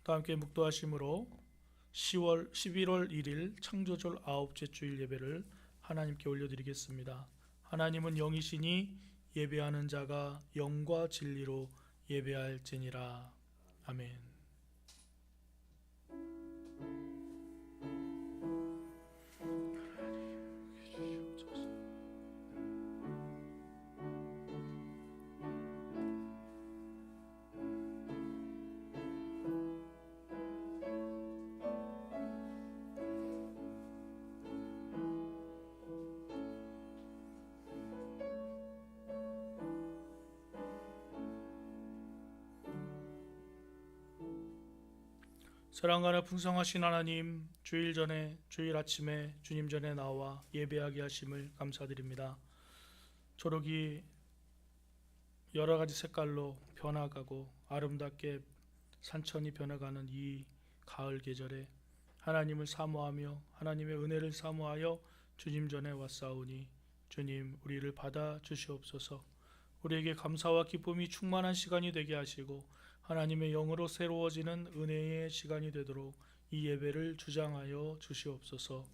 다 함께 묵도하심으로 11월 1일 창조절 9째 주일 예배를 하나님께 올려드리겠습니다. 하나님은 영이시니 예배하는 자가 영과 진리로 예배할지니라. 아멘. 사랑하나 풍성하신 하나님, 주일 아침에 주님 전에 나와 예배하게 하심을 감사드립니다. 초록이 여러 가지 색깔로 변화가고 아름답게 산천이 변해가는 이 가을 계절에 하나님을 사모하며 하나님의 은혜를 사모하여 주님 전에 왔사오니 주님, 우리를 받아 주시옵소서. 우리에게 감사와 기쁨이 충만한 시간이 되게 하시고 하나님의 영으로 새로워지는 은혜의 시간이 되도록 이 예배를 주장하여 주시옵소서.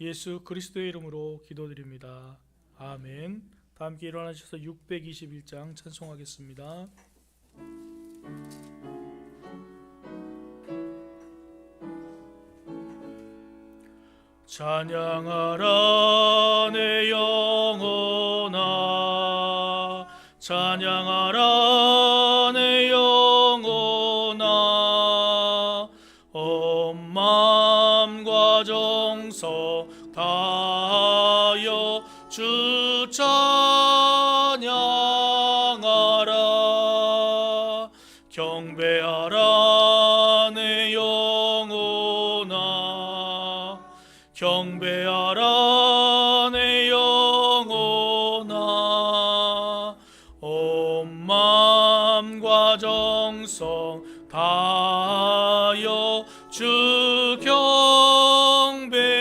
예수 그리스도의 이름으로 기도드립니다. 아멘. 다 함께 일어나셔서 621장 찬송하겠습니다. 찬양하라 내 영혼아, 찬양하라 내 영혼아, 온 마음과 정성 다하여 주 찬양하라. 경배하라 내 영혼아, 경배하라 내 영혼아, 온 마음과 정성 다하여 주 경배하라.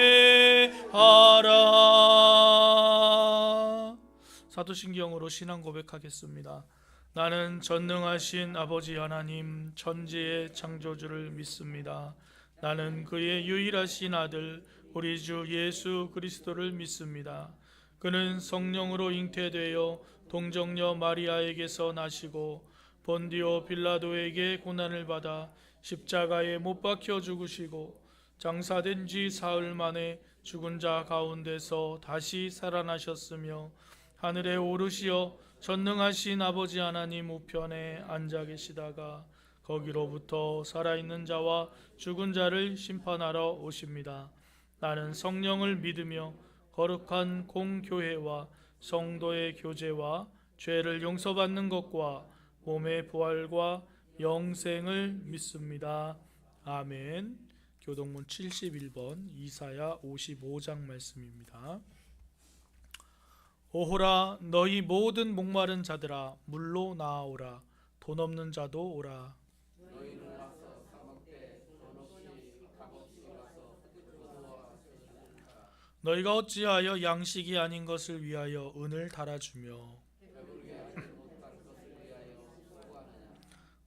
사도신경으로 신앙 고백하겠습니다. 나는 전능하신 아버지 하나님 천지의 창조주를 믿습니다. 나는 그의 유일하신 아들 우리 주 예수 그리스도를 믿습니다. 그는 성령으로 잉태되어 동정녀 마리아에게서 나시고 본디오 빌라도에게 고난을 받아 십자가에 못 박혀 죽으시고 장사된 지 사흘 만에 죽은 자 가운데서 다시 살아나셨으며 하늘에 오르시어 전능하신 아버지 하나님 우편에 앉아 계시다가 거기로부터 살아있는 자와 죽은 자를 심판하러 오십니다. 나는 성령을 믿으며 거룩한 공교회와 성도의 교제와 죄를 용서받는 것과 몸의 부활과 영생을 믿습니다. 아멘. 교동문 71번 이사야 55장 말씀입니다. 오호라 너희 모든 목마른 자들아 물로 나아오라. 돈 없는 자도 오라. 너희가 어찌하여 양식이 아닌 것을 위하여 은을 달아주며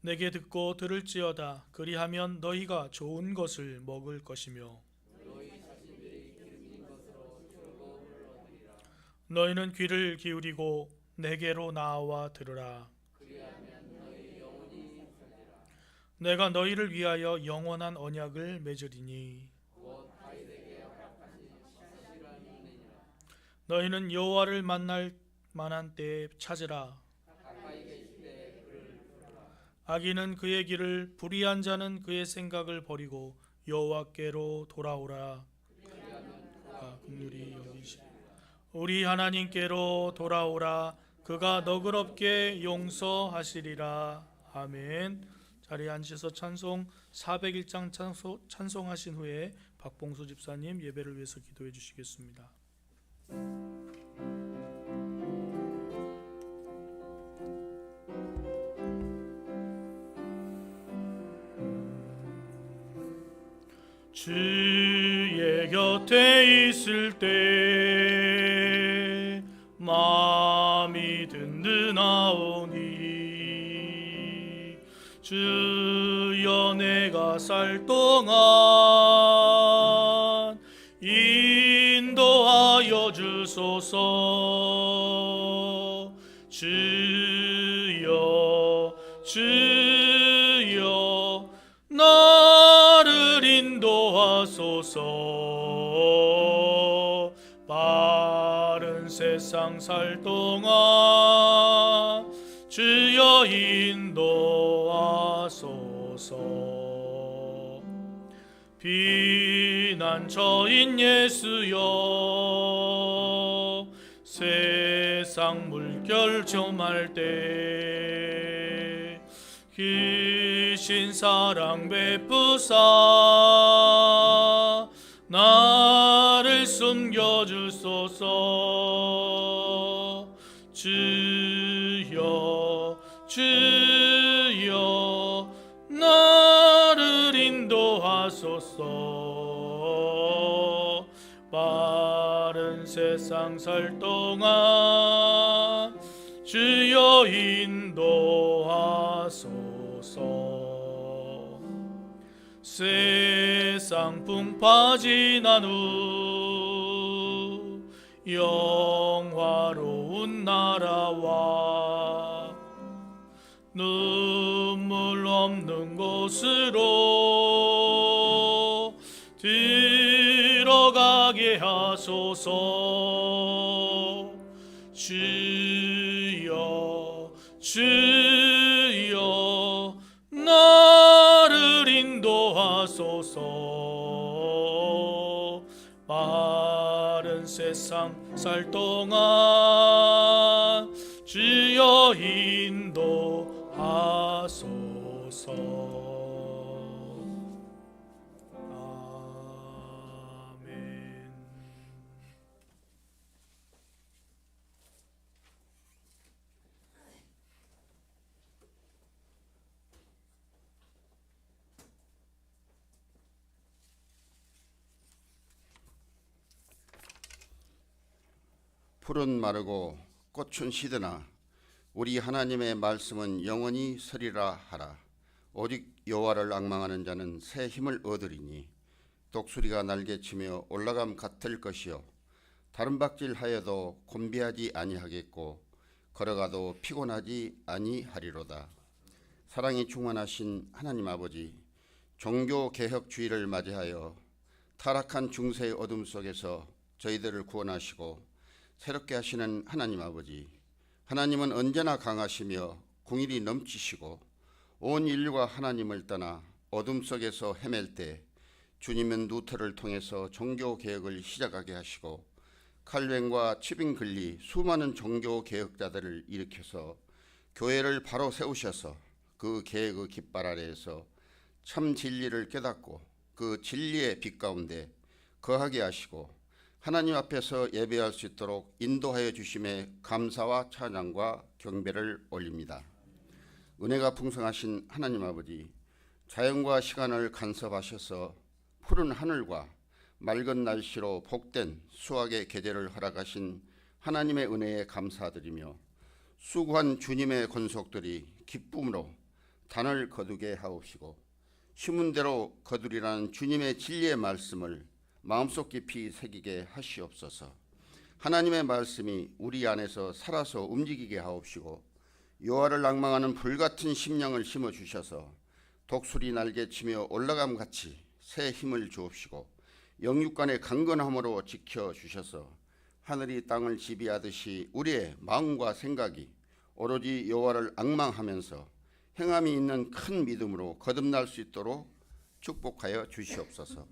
내게 듣고 들을지어다. 그리하면 너희가 좋은 것을 먹을 것이며 너희는 귀를 기울이고 내게로 나와 들으라. 내가 너희를 위하여 영원한 언약을 맺으리니 너희는 여호와를 만날 만한 때에 찾으라. 악인은 그의 길을, 불의한 자는 그의 생각을 버리고 여호와께로 돌아오라. 그가 긍휼히 여기시고 우리 하나님께로 돌아오라. 그가 너그럽게 용서하시리라. 아멘. 자리에 앉으셔서 찬송 401장 찬송하신 후에 박봉수 집사님 예배를 위해서 기도해 주시겠습니다. 주의 곁에 있을 때 마음이 든든하오니 주여 내가 살 동안 인도하여 주소서. 주여 주여 나를 인도하소서. 바른 세상 살 동안 주여 인도하소서. 피난처인 예수여 세상 물결 점할 때 크신 사랑 베푸사 나를 숨겨주소서. 주여 주여 나를 인도하소서. 바른 세상 살 동안 주여 인도하소서. 세상 풍파 지난 후 영화로운 나라와 눈물 없는 곳으로 들어가게 하소서. 주여 주여 나를 인도하소서. 바른 세상 살 동안 주여 인도하소서. 아멘. 풀은 마르고 꽃은 시드나 우리 하나님의 말씀은 영원히 서리라 하라. 오직 여호와를 앙망하는 자는 새 힘을 얻으리니 독수리가 날개치며 올라감 같을 것이요 다른 박질하여도 곤비하지 아니하겠고 걸어가도 피곤하지 아니하리로다. 사랑이 충만하신 하나님 아버지, 종교개혁주의를 맞이하여 타락한 중세의 어둠 속에서 저희들을 구원하시고 새롭게 하시는 하나님 아버지, 하나님은 언제나 강하시며 궁일이 넘치시고 온 인류가 하나님을 떠나 어둠 속에서 헤맬 때 주님은 루터를 통해서 종교개혁을 시작하게 하시고 칼뱅과 치빙글리 수많은 종교개혁자들을 일으켜서 교회를 바로 세우셔서 그 계획의 깃발 아래에서 참 진리를 깨닫고 그 진리의 빛 가운데 거하게 하시고 하나님 앞에서 예배할 수 있도록 인도하여 주심에 감사와 찬양과 경배를 올립니다. 은혜가 풍성하신 하나님 아버지, 자연과 시간을 간섭하셔서 푸른 하늘과 맑은 날씨로 복된 수확의 계절을 허락하신 하나님의 은혜에 감사드리며 수고한 주님의 권속들이 기쁨으로 단을 거두게 하옵시고 심은 대로 거두리라는 주님의 진리의 말씀을 마음속 깊이 새기게 하시옵소서. 하나님의 말씀이 우리 안에서 살아서 움직이게 하옵시고 여호와를 낭망하는 불같은 심령을 심어주셔서 독수리 날개치며 올라감같이 새 힘을 주옵시고 영육간의 강건함으로 지켜주셔서 하늘이 땅을 지배하듯이 우리의 마음과 생각이 오로지 여호와를 앙망하면서 행함이 있는 큰 믿음으로 거듭날 수 있도록 축복하여 주시옵소서.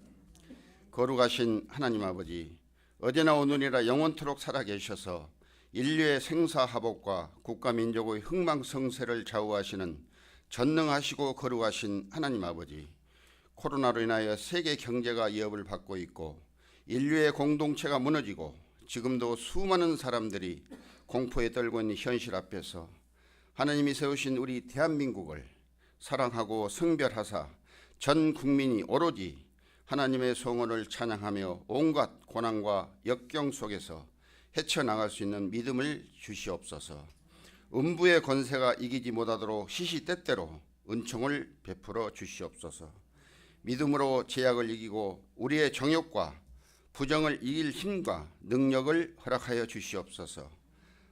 거룩하신 하나님 아버지, 어제나 오늘이라 영원토록 살아계셔서 인류의 생사화복과 국가민족의 흥망성쇠를 좌우하시는 전능하시고 거룩하신 하나님 아버지, 코로나로 인하여 세계 경제가 위협을 받고 있고 인류의 공동체가 무너지고 지금도 수많은 사람들이 공포에 떨고 있는 현실 앞에서 하나님이 세우신 우리 대한민국을 사랑하고 성별하사 전 국민이 오로지 하나님의 성원을 찬양하며 온갖 고난과 역경 속에서 헤쳐나갈 수 있는 믿음을 주시옵소서. 음부의 권세가 이기지 못하도록 시시때때로 은총을 베풀어 주시옵소서. 믿음으로 제약을 이기고 우리의 정욕과 부정을 이길 힘과 능력을 허락하여 주시옵소서.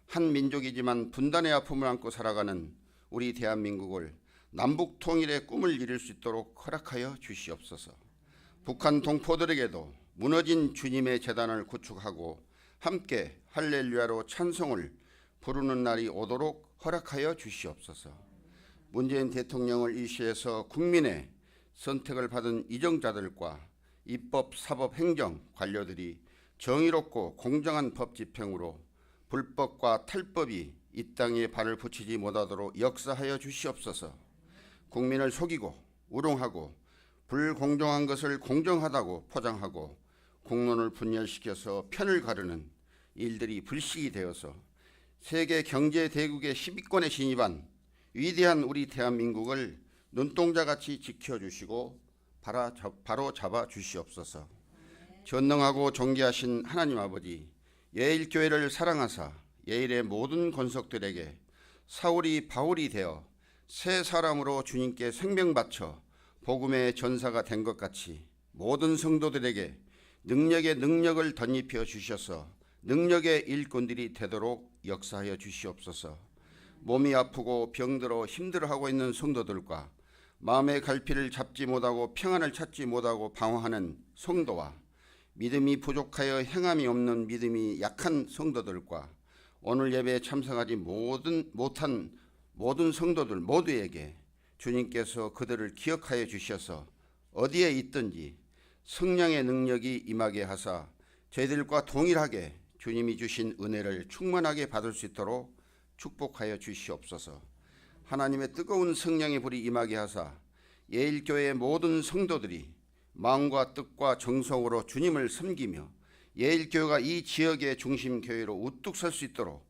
한 민족이지만 분단의 아픔을 안고 살아가는 우리 대한민국을 남북 통일의 꿈을 이룰 수 있도록 허락하여 주시옵소서. 북한 동포들에게도 무너진 주님의 재단을 구축하고 함께 할렐루야로 찬송을 부르는 날이 오도록 허락하여 주시옵소서. 문재인 대통령을 이 시에서 국민의 선택을 받은 이정자들과 입법, 사법, 행정 관료들이 정의롭고 공정한 법 집행으로 불법과 탈법이 이 땅에 발을 붙이지 못하도록 역사하여 주시옵소서. 국민을 속이고 우롱하고 불공정한 것을 공정하다고 포장하고 공론을 분열시켜서 편을 가르는 일들이 불식이 되어서 세계 경제 대국의 10위권에 진입한 위대한 우리 대한민국을 눈동자같이 지켜주시고 바로 잡아 주시옵소서. 전능하고 존귀하신 하나님 아버지, 예일교회를 사랑하사 예일의 모든 권속들에게 사울이 바울이 되어 새 사람으로 주님께 생명 바쳐 복음의 전사가 된 것 같이 모든 성도들에게 능력의 능력을 덧입혀 주셔서 능력의 일꾼들이 되도록 역사하여 주시옵소서. 몸이 아프고 병들어 힘들어하고 있는 성도들과 마음의 갈피를 잡지 못하고 평안을 찾지 못하고 방황하는 성도와 믿음이 부족하여 행함이 없는 믿음이 약한 성도들과 오늘 예배에 참석하지 못한 모든 성도들 모두에게 주님께서 그들을 기억하여 주셔서 어디에 있든지 성령의 능력이 임하게 하사 저희들과 동일하게 주님이 주신 은혜를 충만하게 받을 수 있도록 축복하여 주시옵소서. 하나님의 뜨거운 성령의 불이 임하게 하사 예일교회의 모든 성도들이 마음과 뜻과 정성으로 주님을 섬기며 예일교회가 이 지역의 중심교회로 우뚝 설 수 있도록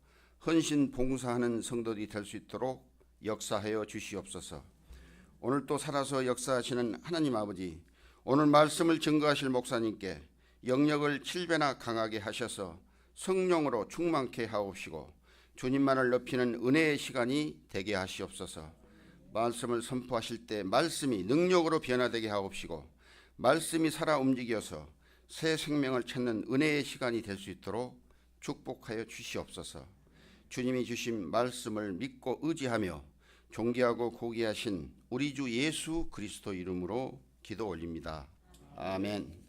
헌신 봉사하는 성도들이 될 수 있도록 역사하여 주시옵소서. 오늘 또 살아서 역사하시는 하나님 아버지, 오늘 말씀을 증거하실 목사님께 영역을 7배나 강하게 하셔서 성령으로 충만케 하옵시고 주님만을 높이는 은혜의 시간이 되게 하시옵소서. 말씀을 선포하실 때 말씀이 능력으로 변화되게 하옵시고 말씀이 살아 움직여서 새 생명을 찾는 은혜의 시간이 될 수 있도록 축복하여 주시옵소서. 주님이 주신 말씀을 믿고 의지하며 존귀하고 고귀하신 우리 주 예수 그리스도 이름으로 기도 올립니다. 아멘.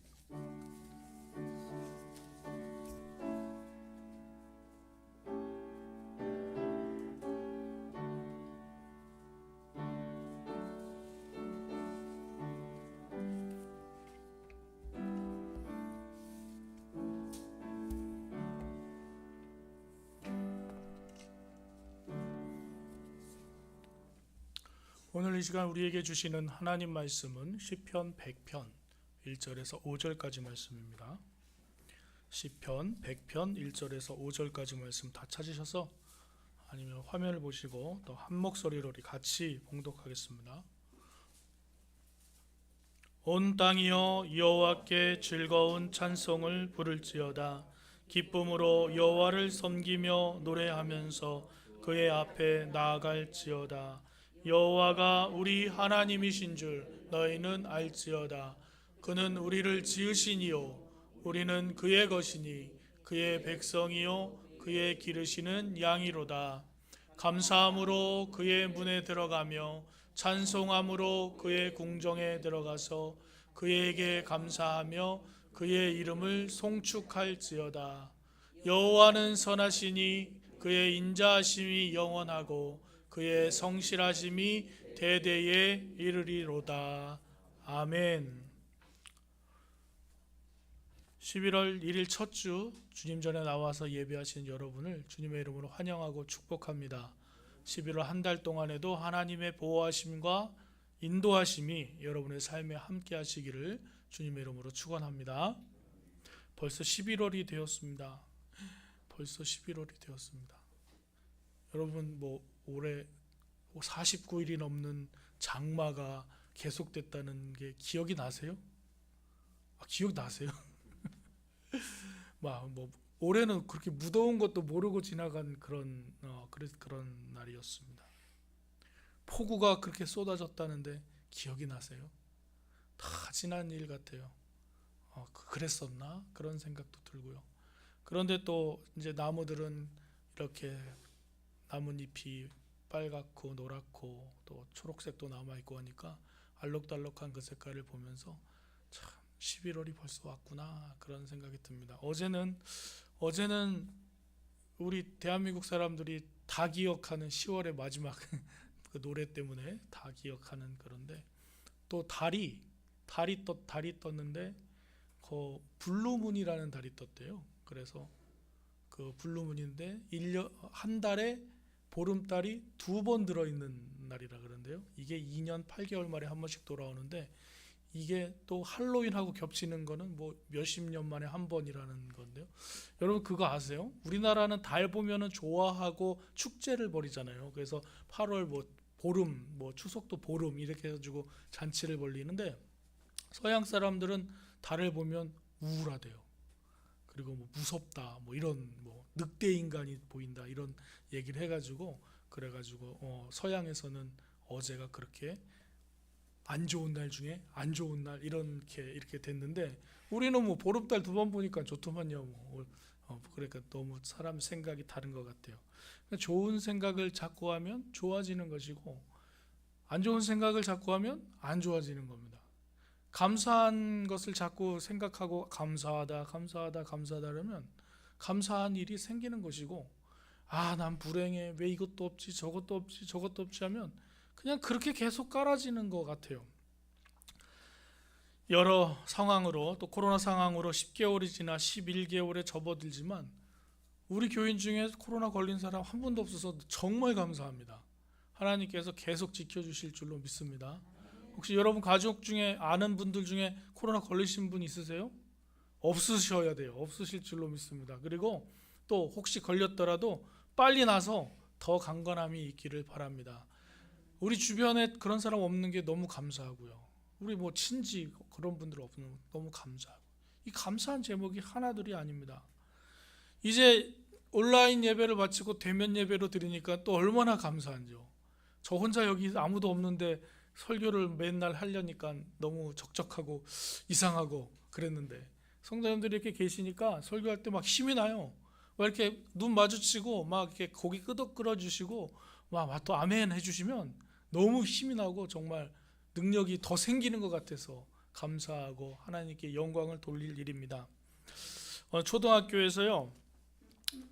오늘 이 시간 우리에게 주시는 하나님 말씀은 시편 100편 1절에서 5절까지 말씀입니다. 시편 100편 1절에서 5절까지 말씀 다 찾으셔서 아니면 화면을 보시고 또 한 목소리로 우리 같이 봉독하겠습니다. 온 땅이여 여호와께 즐거운 찬송을 부를지어다. 기쁨으로 여호와를 섬기며 노래하면서 그의 앞에 나아갈지어다. 여호와가 우리 하나님이신 줄 너희는 알지어다. 그는 우리를 지으시니요 우리는 그의 것이니 그의 백성이요 그의 기르시는 양이로다. 감사함으로 그의 문에 들어가며 찬송함으로 그의 궁정에 들어가서 그에게 감사하며 그의 이름을 송축할지어다. 여호와는 선하시니 그의 인자하심이 영원하고 그의 성실하심이 대대에 이르리로다. 아멘. 11월 1일 첫 주 주님 전에 나와서 예배하신 여러분을 주님의 이름으로 환영하고 축복합니다. 11월 한 달 동안에도 하나님의 보호하심과 인도하심이 여러분의 삶에 함께 하시기를 주님의 이름으로 축원합니다. 벌써 11월이 되었습니다. 벌써 11월이 되었습니다. 여러분 올해 49일이 넘는 장마가 계속됐다는 게 기억이 나세요? 기억나세요? 올해는 그렇게 무더운 것도 모르고 지나간 그런 날이었습니다. 폭우가 그렇게 쏟아졌다는데 기억이 나세요? 다 지난 일 같아요. 그랬었나? 그런 생각도 들고요. 그런데 또 이제 나무들은 이렇게 나뭇잎이 빨갛고 노랗고 또 초록색도 남아있고 하니까 알록달록한 그 색깔을 보면서 참 11월이 벌써 왔구나 그런 생각이 듭니다. 어제는 우리 대한민국 사람들이 다 기억하는 10월의 마지막 그 노래 때문에 다 기억하는. 그런데 또 달이 떴는데 그 블루문이라는 달이 떴대요. 그래서 그 블루문인데 한 달에 보름달이 2번 들어있는 날이라 그러는데요. 이게 2년 8개월 만에 한 번씩 돌아오는데 이게 또 할로윈하고 겹치는 거는 뭐 몇십 년 만에 한 번이라는 건데요. 여러분 그거 아세요? 우리나라는 달 보면은 좋아하고 축제를 벌이잖아요. 그래서 8월 뭐 보름, 뭐 추석도 보름 이렇게 해가지고 잔치를 벌리는데 서양 사람들은 달을 보면 우울하대요. 그리고 뭐 무섭다, 뭐 이런 뭐 늑대 인간이 보인다 이런 얘기를 해가지고 그래가지고 서양에서는 어제가 그렇게 안 좋은 날 중에 안 좋은 날 이렇게 됐는데 우리는 뭐 보름달 2번 보니까 좋더만요. 그러니까 너무 사람 생각이 다른 것 같아요. 그러니까 좋은 생각을 자꾸 하면 좋아지는 것이고 안 좋은 생각을 자꾸 하면 안 좋아지는 겁니다. 감사한 것을 자꾸 생각하고 감사하다 그러면 감사한 일이 생기는 것이고 난 불행해 왜 이것도 없지 저것도 없지 하면 그냥 그렇게 계속 깔아지는 것 같아요. 여러 상황으로 또 코로나 상황으로 10개월이 지나 11개월에 접어들지만 우리 교인 중에 코로나 걸린 사람 한 분도 없어서 정말 감사합니다. 하나님께서 계속 지켜주실 줄로 믿습니다. 혹시 여러분 가족 중에 아는 분들 중에 코로나 걸리신 분 있으세요? 없으셔야 돼요. 없으실 줄로 믿습니다. 그리고 또 혹시 걸렸더라도 빨리 나서 더 강건함이 있기를 바랍니다. 우리 주변에 그런 사람 없는 게 너무 감사하고요. 우리 뭐 친지 그런 분들 없는 거 너무 감사하고 이 감사한 제목이 하나둘이 아닙니다. 이제 온라인 예배를 마치고 대면 예배로 드리니까 또 얼마나 감사한지요. 저 혼자 여기 아무도 없는데 설교를 맨날 하려니까 너무 적적하고 이상하고 그랬는데 성도님들이 이렇게 계시니까 설교할 때 막 힘이 나요. 막 이렇게 눈 마주치고 막 이렇게 고개 끄덕 주시고 막 또 아멘 해주시면 너무 힘이 나고 정말 능력이 더 생기는 것 같아서 감사하고 하나님께 영광을 돌릴 일입니다. 초등학교에서요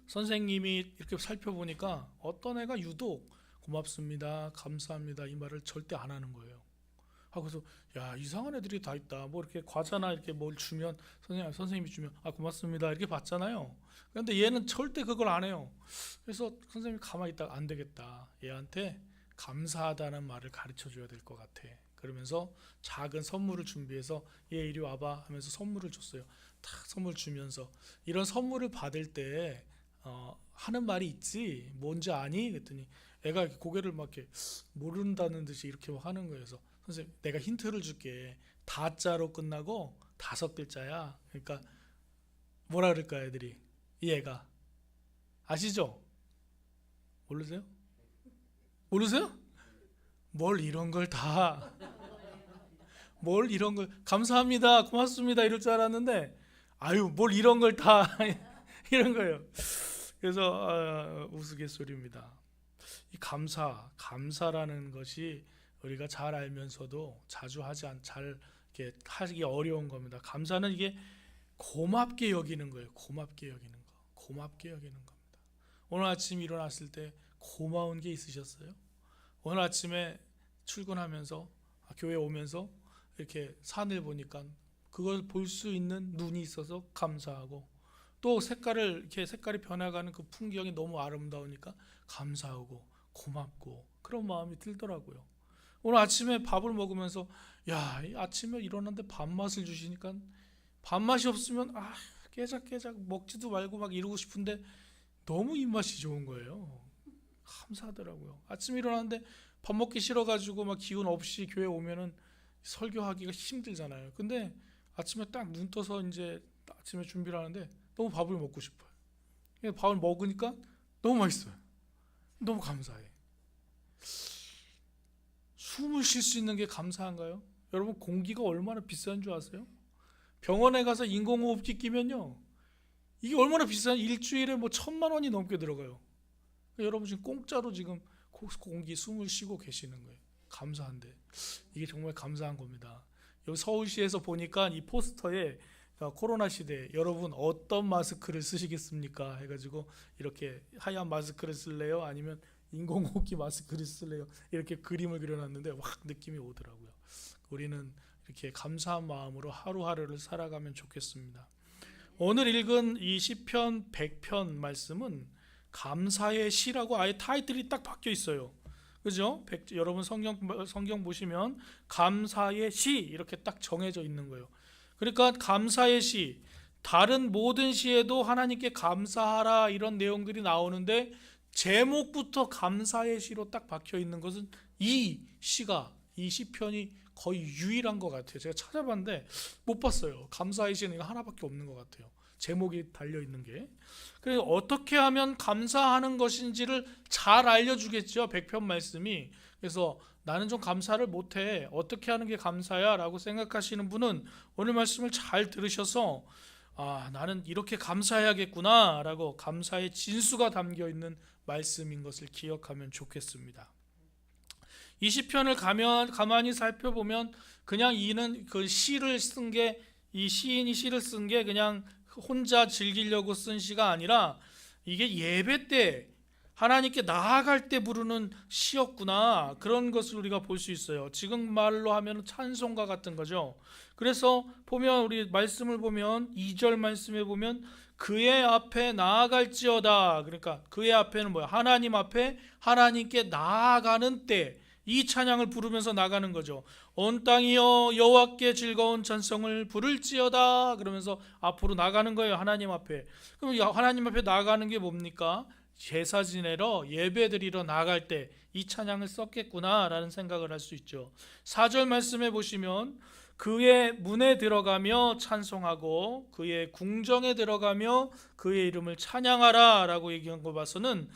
선생님이 이렇게 살펴보니까 어떤 애가 유독 고맙습니다, 감사합니다 이 말을 절대 안 하는 거예요. 그래서 야 이상한 애들이 다 있다. 뭐 이렇게 과자나 이렇게 뭘 주면 선생님이 주면 고맙습니다 이렇게 받잖아요. 그런데 얘는 절대 그걸 안 해요. 그래서 선생님이 가만히 있다가 안 되겠다. 얘한테 감사하다는 말을 가르쳐 줘야 될 것 같아. 그러면서 작은 선물을 준비해서 얘 이리 와봐 하면서 선물을 줬어요. 탁 선물 주면서 이런 선물을 받을 때 하는 말이 있지 뭔지 아니? 그랬더니 애가 이렇게 고개를 막 이렇게 모른다는 듯이 이렇게 막 하는 거예요. 그래서 선생님 내가 힌트를 줄게. 다자로 끝나고 5글자야. 그러니까 뭐라 그럴까 애들이 이 애가 아시죠? 모르세요? 뭘 이런 걸 감사합니다 고맙습니다 이럴 줄 알았는데 뭘 이런 걸 다 이런 거예요. 그래서 우스갯소리입니다. 이 감사라는 것이 우리가 잘 알면서도 자주 잘 이렇게 하기 어려운 겁니다. 감사는 이게 고맙게 여기는 거예요. 고맙게 여기는 겁니다. 오늘 아침 일어났을 때 고마운 게 있으셨어요? 오늘 아침에 출근하면서 교회 오면서 이렇게 산을 보니까 그걸 볼 수 있는 눈이 있어서 감사하고 또 색깔이 변해가는 그 풍경이 너무 아름다우니까 감사하고 고맙고 그런 마음이 들더라고요. 오늘 아침에 밥을 먹으면서 이 아침에 일어났는데 밥맛을 주시니까 밥맛이 없으면 깨작깨작 먹지도 말고 막 이러고 싶은데 너무 입맛이 좋은 거예요. 감사하더라고요. 아침에 일어났는데 밥 먹기 싫어가지고 막 기운 없이 교회 오면은 설교하기가 힘들잖아요. 근데 아침에 딱 눈 떠서 이제 아침에 준비를 하는데 너무 밥을 먹고 싶어요. 밥을 먹으니까 너무 맛있어요. 너무 감사해. 숨을 쉴 수 있는 게 감사한가요? 여러분 공기가 얼마나 비싼 줄 아세요? 병원에 가서 인공호흡기 끼면요, 이게 얼마나 비싼, 일주일에 뭐 1,000만 원이 넘게 들어가요. 여러분 지금 공짜로 지금 공기 숨을 쉬고 계시는 거예요. 감사한데 이게 정말 감사한 겁니다. 여기 서울시에서 보니까 이 포스터에 코로나 시대 여러분 어떤 마스크를 쓰시겠습니까? 해가지고 이렇게 하얀 마스크를 쓸래요? 아니면 인공호흡기 마스크를 쓸래요? 이렇게 그림을 그려놨는데 확 느낌이 오더라고요. 우리는 이렇게 감사한 마음으로 하루하루를 살아가면 좋겠습니다. 오늘 읽은 이 시편 100편 말씀은 감사의 시라고 아예 타이틀이 딱 박혀 있어요. 그죠? 여러분 성경 보시면 감사의 시 이렇게 딱 정해져 있는 거예요. 그러니까 감사의 시, 다른 모든 시에도 하나님께 감사하라 이런 내용들이 나오는데 제목부터 감사의 시로 딱 박혀 있는 것은 이 시편이 거의 유일한 것 같아요. 제가 찾아봤는데 못 봤어요. 감사의 시는 이거 하나밖에 없는 것 같아요. 제목이 달려 있는 게. 그래서 어떻게 하면 감사하는 것인지를 잘 알려주겠죠. 100편 말씀이. 그래서 나는 좀 감사를 못해, 어떻게 하는 게 감사야? 라고 생각하시는 분은 오늘 말씀을 잘 들으셔서 나는 이렇게 감사해야겠구나 라고 감사의 진수가 담겨 있는 말씀인 것을 기억하면 좋겠습니다. 이 시편을 가만히 살펴보면 그냥 이는 그 시를 쓴 게, 이 시인이 시를 쓴 게 그냥 혼자 즐기려고 쓴 시가 아니라 이게 예배 때 하나님께 나아갈 때 부르는 시였구나, 그런 것을 우리가 볼 수 있어요. 지금 말로 하면 찬송가 같은 거죠. 그래서 보면 우리 말씀을 보면 2절 말씀에 보면 그의 앞에 나아갈지어다. 그러니까 그의 앞에는 뭐야? 하나님 앞에 하나님께 나아가는 때 이 찬양을 부르면서 나가는 거죠. 온 땅이여 여호와께 즐거운 찬송을 부를지어다. 그러면서 앞으로 나가는 거예요. 하나님 앞에. 그럼 하나님 앞에 나가는 게 뭡니까? 제사 지내러 예배드리러 나갈 때 이 찬양을 썼겠구나라는 생각을 할 수 있죠. 4절 말씀에 보시면 그의 문에 들어가며 찬송하고 그의 궁정에 들어가며 그의 이름을 찬양하라 라고 얘기한 거 봐서는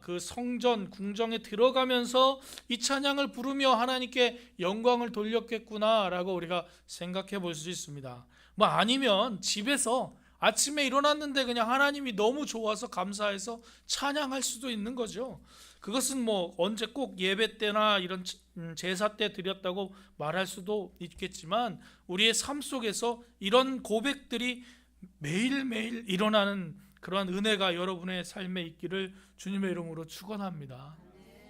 그 성전 궁정에 들어가면서 이 찬양을 부르며 하나님께 영광을 돌렸겠구나 라고 우리가 생각해 볼 수 있습니다. 뭐 아니면 집에서 아침에 일어났는데 그냥 하나님이 너무 좋아서 감사해서 찬양할 수도 있는 거죠. 그것은 뭐 언제 꼭 예배 때나 이런 제사 때 드렸다고 말할 수도 있겠지만 우리의 삶 속에서 이런 고백들이 매일매일 일어나는 그러한 은혜가 여러분의 삶에 있기를 주님의 이름으로 축원합니다.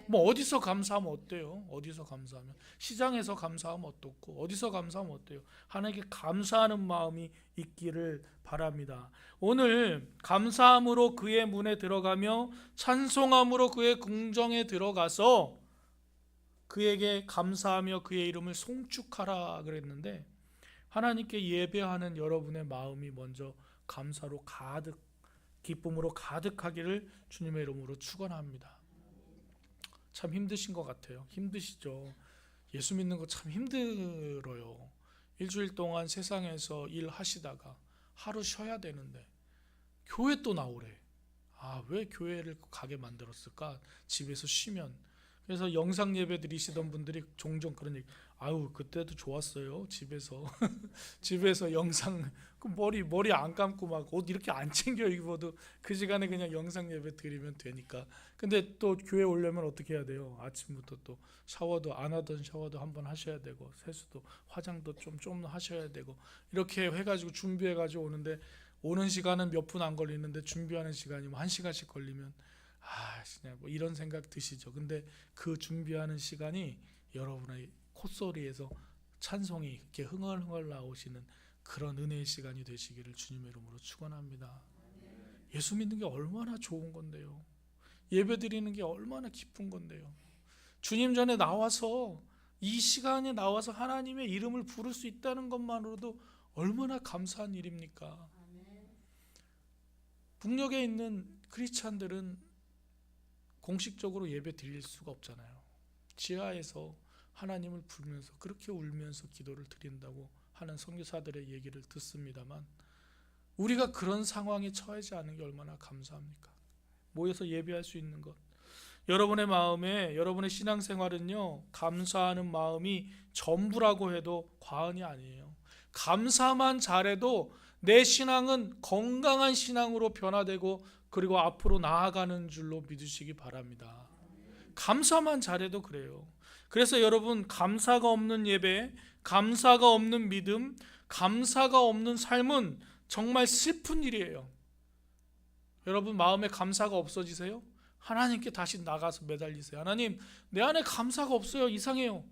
뭐 어디서 감사하면 어때요? 어디서 감사하면 시장에서 감사하면 어떻고 어디서 감사하면 어때요? 하나님께 감사하는 마음이 있기를 바랍니다. 오늘 감사함으로 그의 문에 들어가며 찬송함으로 그의 궁정에 들어가서 그에게 감사하며 그의 이름을 송축하라 그랬는데 하나님께 예배하는 여러분의 마음이 먼저 감사로 기쁨으로 가득하기를 주님의 이름으로 축원합니다. 참 힘드신 것 같아요. 힘드시죠? 예수 믿는 거 참 힘들어요. 일주일 동안 세상에서 일하시다가 하루 쉬어야 되는데 교회 또 나오래. 왜 교회를 가게 만들었을까? 집에서 쉬면. 그래서 영상 예배 드리시던 분들이 종종 그런 얘기, 그때도 좋았어요. 집에서 영상, 머리 안 감고 막 옷 이렇게 안 챙겨 입어도 그 시간에 그냥 영상 예배 드리면 되니까. 근데 또 교회 오려면 어떻게 해야 돼요? 아침부터 또 샤워도 안 하던 샤워도 한번 하셔야 되고 세수도 화장도 좀 하셔야 되고 이렇게 해가지고 준비해가지고 오는데 오는 시간은 몇 분 안 걸리는데 준비하는 시간이 뭐 1시간씩 걸리면 그냥 뭐 이런 생각 드시죠. 근데 그 준비하는 시간이 여러분의 콧소리에서 찬송이 이렇게 흥얼흥얼 나오시는 그런 은혜의 시간이 되시기를 주님의 이름으로 축원합니다. 예수 믿는 게 얼마나 좋은 건데요. 예배 드리는 게 얼마나 기쁜 건데요. 주님 전에 나와서 이 시간에 나와서 하나님의 이름을 부를 수 있다는 것만으로도 얼마나 감사한 일입니까? 북녘에 있는 크리스찬들은 공식적으로 예배 드릴 수가 없잖아요. 지하에서 하나님을 부르면서 그렇게 울면서 기도를 드린다고 하는 선교사들의 얘기를 듣습니다만 우리가 그런 상황에 처하지 않은 게 얼마나 감사합니까? 모여서 예배할 수 있는 것. 여러분의 마음에, 여러분의 신앙생활은요, 감사하는 마음이 전부라고 해도 과언이 아니에요. 감사만 잘해도 내 신앙은 건강한 신앙으로 변화되고 그리고 앞으로 나아가는 줄로 믿으시기 바랍니다. 감사만 잘해도 그래요. 그래서 여러분, 감사가 없는 예배, 감사가 없는 믿음, 감사가 없는 삶은 정말 슬픈 일이에요. 여러분, 마음에 감사가 없어지세요? 하나님께 다시 나가서 매달리세요. 하나님, 내 안에 감사가 없어요. 이상해요.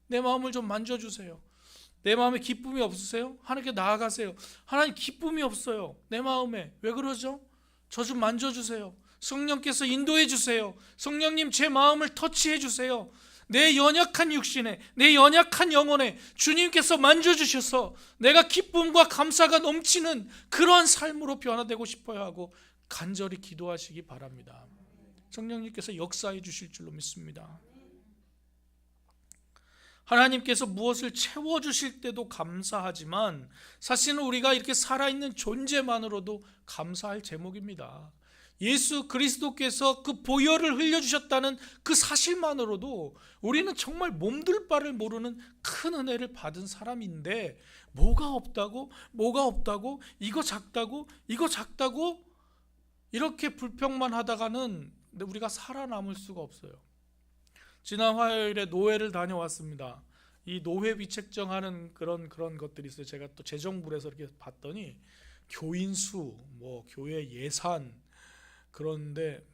내 마음을 좀 만져주세요. 내 마음에 기쁨이 없으세요? 하나님께 나아가세요. 하나님, 기쁨이 없어요. 내 마음에. 왜 그러죠? 저 좀 만져주세요. 성령께서 인도해 주세요. 성령님, 제 마음을 터치해 주세요. 내 연약한 육신에, 내 연약한 영혼에 주님께서 만져주셔서 내가 기쁨과 감사가 넘치는 그러한 삶으로 변화되고 싶어야 하고 간절히 기도하시기 바랍니다. 성령님께서 역사해 주실 줄로 믿습니다. 하나님께서 무엇을 채워주실 때도 감사하지만 사실은 우리가 이렇게 살아있는 존재만으로도 감사할 제목입니다. 예수 그리스도께서 그 보혈을 흘려주셨다는 그 사실만으로도 우리는 정말 몸둘 바를 모르는 큰 은혜를 받은 사람인데, 뭐가 없다고 이거 작다고 이렇게 불평만 하다가는 우리가 살아남을 수가 없어요. 지난 화요일에 노회를 다녀왔습니다. 이 노회비 책정하는 그런 것들이 있어요. 제가 또 재정부에서 이렇게 봤더니 교인 수, 교회 예산, 그런데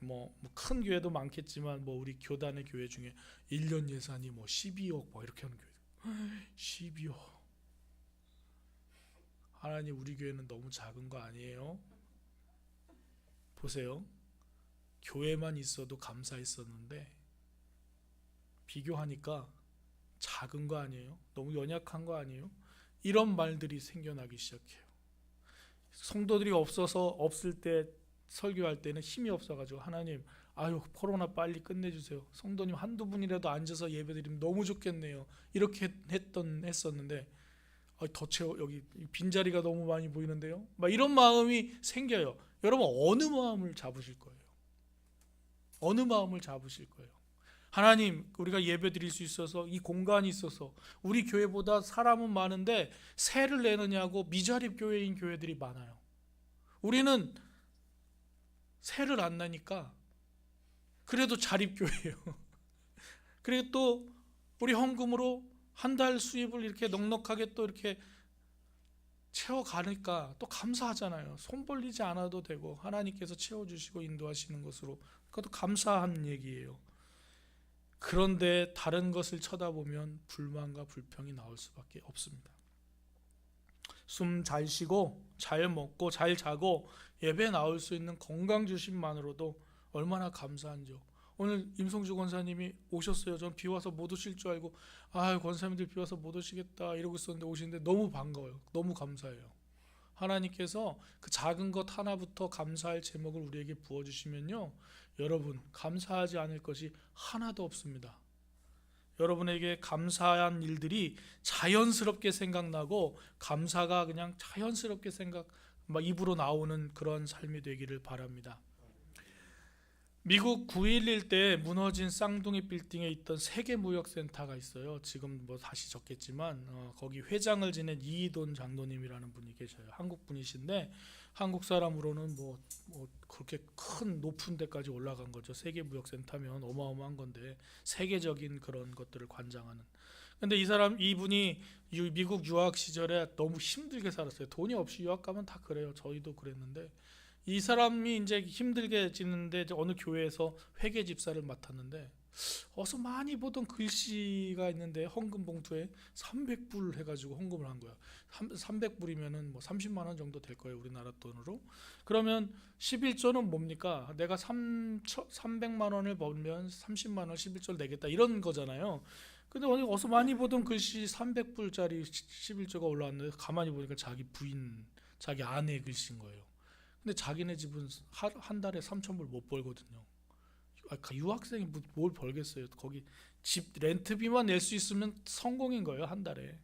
큰 교회도 많겠지만 우리 교단의 교회 중에 1년 예산이 12억 이렇게 하는 교회. 12억. 하나님, 우리 교회는 너무 작은 거 아니에요? 보세요. 교회만 있어도 감사했었는데 비교하니까 작은 거 아니에요? 너무 연약한 거 아니에요? 이런 말들이 생겨나기 시작해요. 성도들이 없을 때 설교할 때는 힘이 없어가지고, 하나님, 코로나 빨리 끝내주세요. 성도님 한두 분이라도 앉아서 예배드리면 너무 좋겠네요. 이렇게 했었는데 더 채워, 여기 빈자리가 너무 많이 보이는데요. 이런 마음이 생겨요. 여러분, 어느 마음을 잡으실 거예요? 어느 마음을 잡으실 거예요? 하나님, 우리가 예배 드릴 수 있어서, 이 공간이 있어서, 우리 교회보다 사람은 많은데 세를 내느냐고 미자립 교회인 교회들이 많아요. 우리는 세를 안 내니까 그래도 자립교회예요. 그리고 또 우리 헌금으로 한 달 수입을 이렇게 넉넉하게 또 이렇게 채워가니까 또 감사하잖아요. 손 벌리지 않아도 되고 하나님께서 채워주시고 인도하시는 것으로, 그것도 감사한 얘기예요. 그런데 다른 것을 쳐다보면 불만과 불평이 나올 수밖에 없습니다. 숨 잘 쉬고 잘 먹고 잘 자고 예배 나올 수 있는 건강 주심만으로도 얼마나 감사한지요. 오늘 임성주 권사님이 오셨어요. 전 비 와서 못 오실 줄 알고, 권사님들 비 와서 못 오시겠다 이러고 있었는데 오시는데 너무 반가워요. 너무 감사해요. 하나님께서 그 작은 것 하나부터 감사할 제목을 우리에게 부어주시면요, 여러분, 감사하지 않을 것이 하나도 없습니다. 여러분에게 감사한 일들이 자연스럽게 생각나고 감사가 그냥 자연스럽게 입으로 나오는 그런 삶이 되기를 바랍니다. 미국 9.11 때 무너진 쌍둥이 빌딩에 있던 세계무역센터가 있어요. 지금 다시 적겠지만 거기 회장을 지낸 이희돈 장로님이라는 분이 계셔요. 한국 분이신데 한국 사람으로는 그렇게 큰 높은 데까지 올라간 거죠. 세계무역센터면 어마어마한 건데, 세계적인 그런 것들을 관장하는. 근데 이분이 미국 유학 시절에 너무 힘들게 살았어요. 돈이 없이 유학 가면 다 그래요. 저희도 그랬는데, 이 사람이 이제 힘들게 지는데 어느 교회에서 회계 집사를 맡았는데, 어서 많이 보던 글씨가 있는데 헌금 봉투에 300불 해가지고 헌금을 한 거야. 300불이면은 30만 원 정도 될 거예요, 우리나라 돈으로. 그러면 11조는 뭡니까? 내가 300만 원을 벌면 30만 원 11조를 내겠다, 이런 거잖아요. 근데 어서 많이 보던 글씨 300불짜리 11조가 올라왔는데 가만히 보니까 자기 부인, 자기 아내 글씨인 거예요. 근데 자기네 집은 한 달에 3,000불 못 벌거든요. 유학생이 뭘 벌겠어요. 거기 집 렌트비만 낼 수 있으면 성공인 거예요, 한 달에.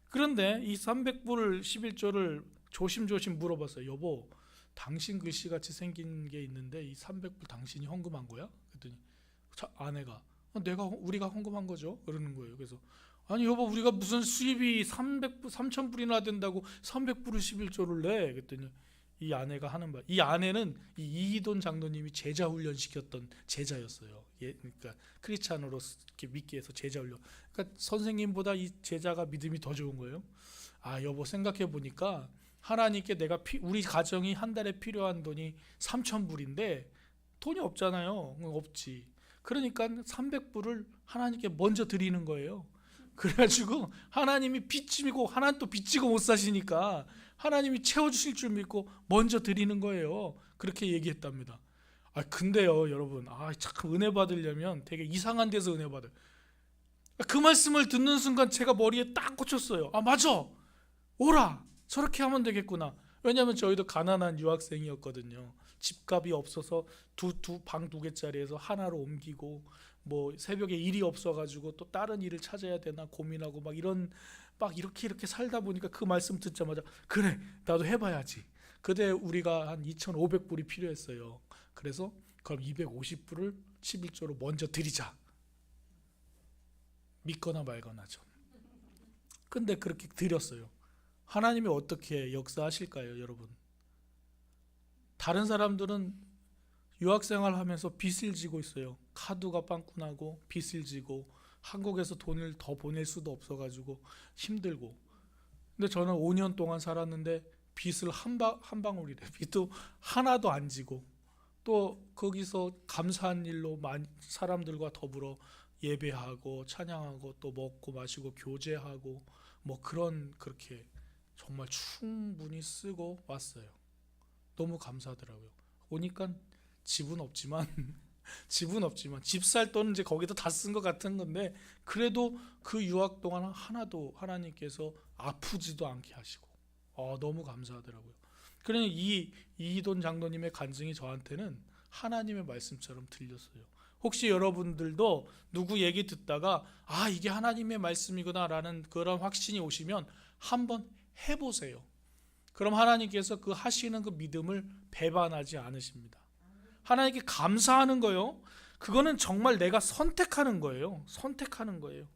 그런데 이 300불 11조를 조심조심 물어봤어요. 여보, 당신 글씨같이 생긴 게 있는데 이 300불 당신이 헌금한 거야? 그랬더니 아내가 우리가 헌금한 거죠. 그러는 거예요. 그래서 아니 여보 우리가 무슨 수입이 3,000불이나 된다고 300불을 11조를 내? 그랬더니 이 아내가 하는 말, 이 아내는 이 이희돈 장로님이 제자 훈련 시켰던 제자였어요. 그러니까 크리스찬으로 이렇게 믿게 해서 제자 훈련. 그러니까 선생님보다 이 제자가 믿음이 더 좋은 거예요. 아 여보 생각해 보니까 하나님께 내가 우리 가정이 한 달에 필요한 돈이 3,000불인데 돈이 없잖아요. 없지. 그러니까 300불을 하나님께 먼저 드리는 거예요. 그래가지고 하나님이 빚지고 하나님 또 빚지고 못 사시니까 하나님이 채워주실 줄 믿고 먼저 드리는 거예요. 그렇게 얘기했답니다. 아 근데요 여러분, 참 은혜 받으려면 되게 이상한 데서 은혜 받아요. 그 말씀을 듣는 순간 제가 머리에 딱 꽂혔어요. 아 맞아, 오라 저렇게 하면 되겠구나. 왜냐하면 저희도 가난한 유학생이었거든요. 집값이 없어서 방 2개짜리에서 하나로 옮기고 뭐 새벽에 일이 없어가지고 또 다른 일을 찾아야 되나 고민하고 막 이렇게 살다 보니까 그 말씀 듣자마자 그래 나도 해봐야지. 그때 우리가 한 2,500불이 필요했어요. 그래서 그럼 250불을 11조로 먼저 드리자. 믿거나 말거나죠. 근데 그렇게 드렸어요. 하나님이 어떻게 역사하실까요, 여러분? 다른 사람들은 유학생활 하면서 빚을 지고 있어요. 카드가 빵꾸나고 빚을 지고 한국에서 돈을 더 보낼 수도 없어가지고 힘들고. 근데 저는 5년 동안 살았는데 빚을 한 방울이래. 빚도 하나도 안 지고 또 거기서 감사한 일로 사람들과 더불어 예배하고 찬양하고 또 먹고 마시고 교제하고 뭐 그렇게 정말 충분히 쓰고 왔어요. 너무 감사하더라고요. 오니까 집은 없지만 집 살 돈은 이제 거기다 다 쓴 것 같은 건데 그래도 그 유학 동안 하나도 하나님께서 아프지도 않게 하시고 너무 감사하더라고요. 그러니 이 이희돈 장로님의 간증이 저한테는 하나님의 말씀처럼 들렸어요. 혹시 여러분들도 누구 얘기 듣다가 이게 하나님의 말씀이구나 라는 그런 확신이 오시면 한번 해보세요. 그럼 하나님께서 그 하시는 그 믿음을 배반하지 않으십니다. 하나님께 감사하는 거요. 그거는 정말 내가 선택하는 거예요. 선택하는 거예요.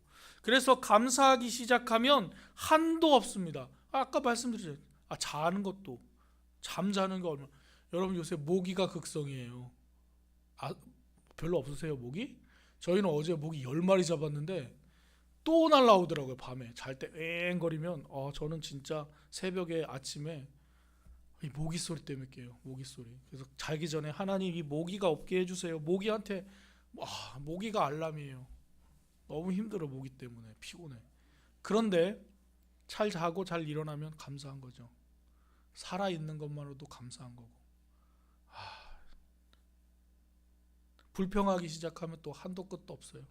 그래서 감사하기 시작하면 한도 없습니다. 아까 말씀드렸죠. 자는 것도 잠자는 거 얼마. 여러분 요새 모기가 극성이에요. 별로 없으세요 모기? 저희는 어제 모기 10마리 잡았는데 또 날라오더라고요. 밤에 잘 때 앵거리면 저는 진짜 새벽에 아침에 이 모기 소리 때문에 깨요. 모기 소리. 그래서 자기 전에 하나님 이 모기가 없게 해주세요. 모기한테 모기가 알람이에요. 너무 힘들어 모기 때문에 피곤해. 그런데 잘 자고 잘 일어나면 감사한 거죠. 살아있는 것만으로도 감사한 거고. 불평하기 시작하면 또 한도 끝도 없어요.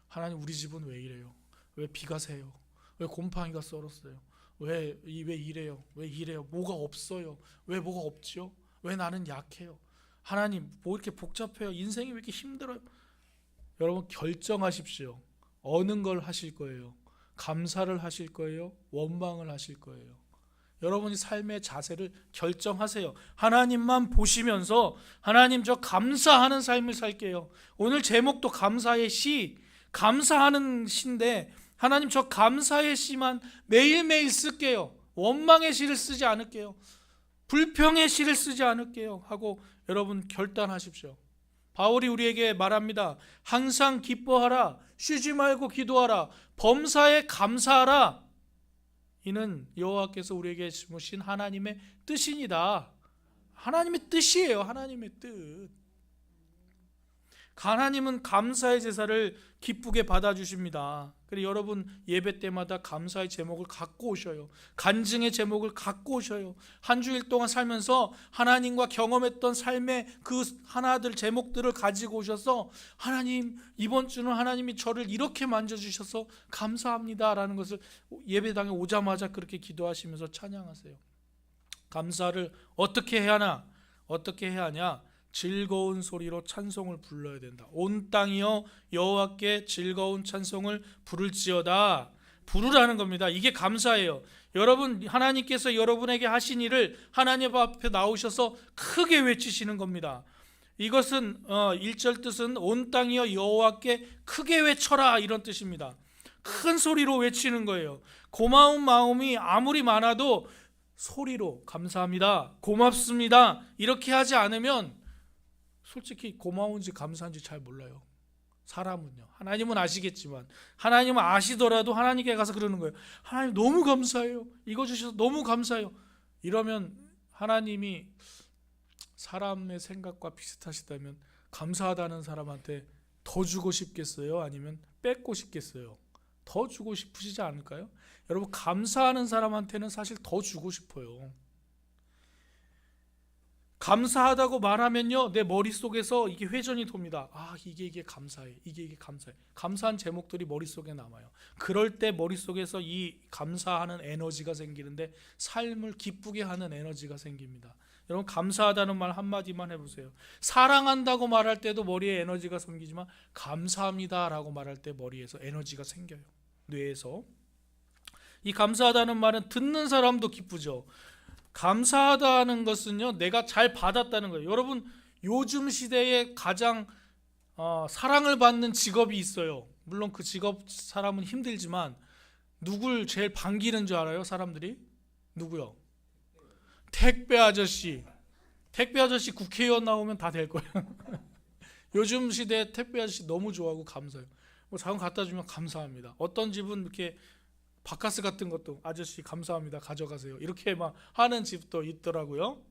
하나님 우리 집은 왜 이래요? 왜 비가 새요? 왜 곰팡이가 썰었어요? 왜 이래요? 왜 이래요? 뭐가 없어요? 왜 뭐가 없죠? 왜 나는 약해요? 하나님 뭐 이렇게 복잡해요? 인생이 왜 이렇게 힘들어요? 여러분 결정하십시오. 어느 걸 하실 거예요? 감사를 하실 거예요? 원망을 하실 거예요? 여러분이 삶의 자세를 결정하세요. 하나님만 보시면서 하나님 저 감사하는 삶을 살게요. 오늘 제목도 감사의 시, 감사하는 시인데 하나님 저 감사의 시만 매일매일 쓸게요. 원망의 시를 쓰지 않을게요. 불평의 시를 쓰지 않을게요 하고 여러분 결단하십시오. 바울이 우리에게 말합니다. 항상 기뻐하라, 쉬지 말고 기도하라, 범사에 감사하라. 이는 여호와께서 우리에게 주신 하나님의 뜻이니다. 하나님의 뜻이에요. 하나님의 뜻. 하나님은 감사의 제사를 기쁘게 받아주십니다. 그래서 여러분 예배 때마다 감사의 제목을 갖고 오셔요. 간증의 제목을 갖고 오셔요. 한 주일 동안 살면서 하나님과 경험했던 삶의 그 하나들 제목들을 가지고 오셔서 하나님 이번 주는 하나님이 저를 이렇게 만져주셔서 감사합니다 라는 것을 예배당에 오자마자 그렇게 기도하시면서 찬양하세요. 감사를 어떻게 해야 하나? 어떻게 해야 하냐? 즐거운 소리로 찬송을 불러야 된다. 온 땅이여 여호와께 즐거운 찬송을 부를지어다. 부르라는 겁니다. 이게 감사예요. 여러분 하나님께서 여러분에게 하신 일을 하나님 앞에 나오셔서 크게 외치시는 겁니다. 이것은 1절 뜻은 온 땅이여 여호와께 크게 외쳐라 이런 뜻입니다. 큰 소리로 외치는 거예요. 고마운 마음이 아무리 많아도 소리로 감사합니다, 고맙습니다 이렇게 하지 않으면 솔직히 고마운지 감사한지 잘 몰라요. 사람은요. 하나님은 아시겠지만, 하나님은 아시더라도 하나님께 가서 그러는 거예요. 하나님 너무 감사해요, 이거 주셔서 너무 감사해요. 이러면 하나님이 사람의 생각과 비슷하시다면 감사하다는 사람한테 더 주고 싶겠어요? 아니면 뺏고 싶겠어요? 더 주고 싶으시지 않을까요? 여러분, 감사하는 사람한테는 사실 더 주고 싶어요. 감사하다고 말하면요, 내 머릿속에서 이게 회전이 돕니다. 아, 이게 감사해, 이게 감사해. 감사한 제목들이 머릿속에 남아요. 그럴 때 머릿속에서 이 감사하는 에너지가 생기는데 삶을 기쁘게 하는 에너지가 생깁니다. 여러분, 감사하다는 말 한마디만 해보세요. 사랑한다고 말할 때도 머리에 에너지가 생기지만 감사합니다라고 말할 때 머리에서 에너지가 생겨요. 뇌에서. 이 감사하다는 말은 듣는 사람도 기쁘죠. 감사하다는 것은요, 내가 잘 받았다는 거예요. 여러분, 요즘 시대에 가장 사랑을 받는 직업이 있어요. 물론 그 직업 사람은 힘들지만 누굴 제일 반기는 줄 알아요? 사람들이? 누구요? 택배 아저씨. 택배 아저씨 국회의원 나오면 다 될 거예요. 요즘 시대에 택배 아저씨 너무 좋아하고 감사해요. 뭐 자금 갖다 주면 감사합니다. 어떤 집은 이렇게 바카스 같은 것도 아저씨 감사합니다, 가져가세요 이렇게 막 하는 집도 있더라고요.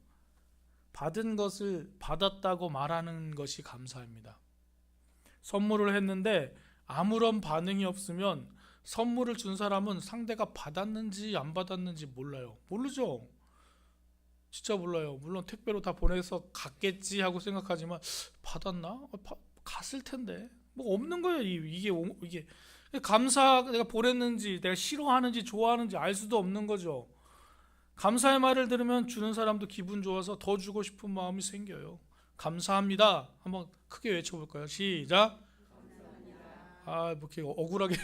받은 것을 받았다고 말하는 것이 감사입니다. 선물을 했는데 아무런 반응이 없으면 선물을 준 사람은 상대가 받았는지 안 받았는지 몰라요. 모르죠. 진짜 몰라요. 물론 택배로 다 보내서 갔겠지 하고 생각하지만 받았나? 갔을 텐데 뭐 없는 거예요. 이게 감사, 내가 보냈는지 내가 싫어하는지 좋아하는지 알 수도 없는 거죠. 감사의 말을 들으면 주는 사람도 기분 좋아서 더 주고 싶은 마음이 생겨요. 감사합니다. 한번 크게 외쳐볼까요? 시작. 뭐 이렇게 억울하게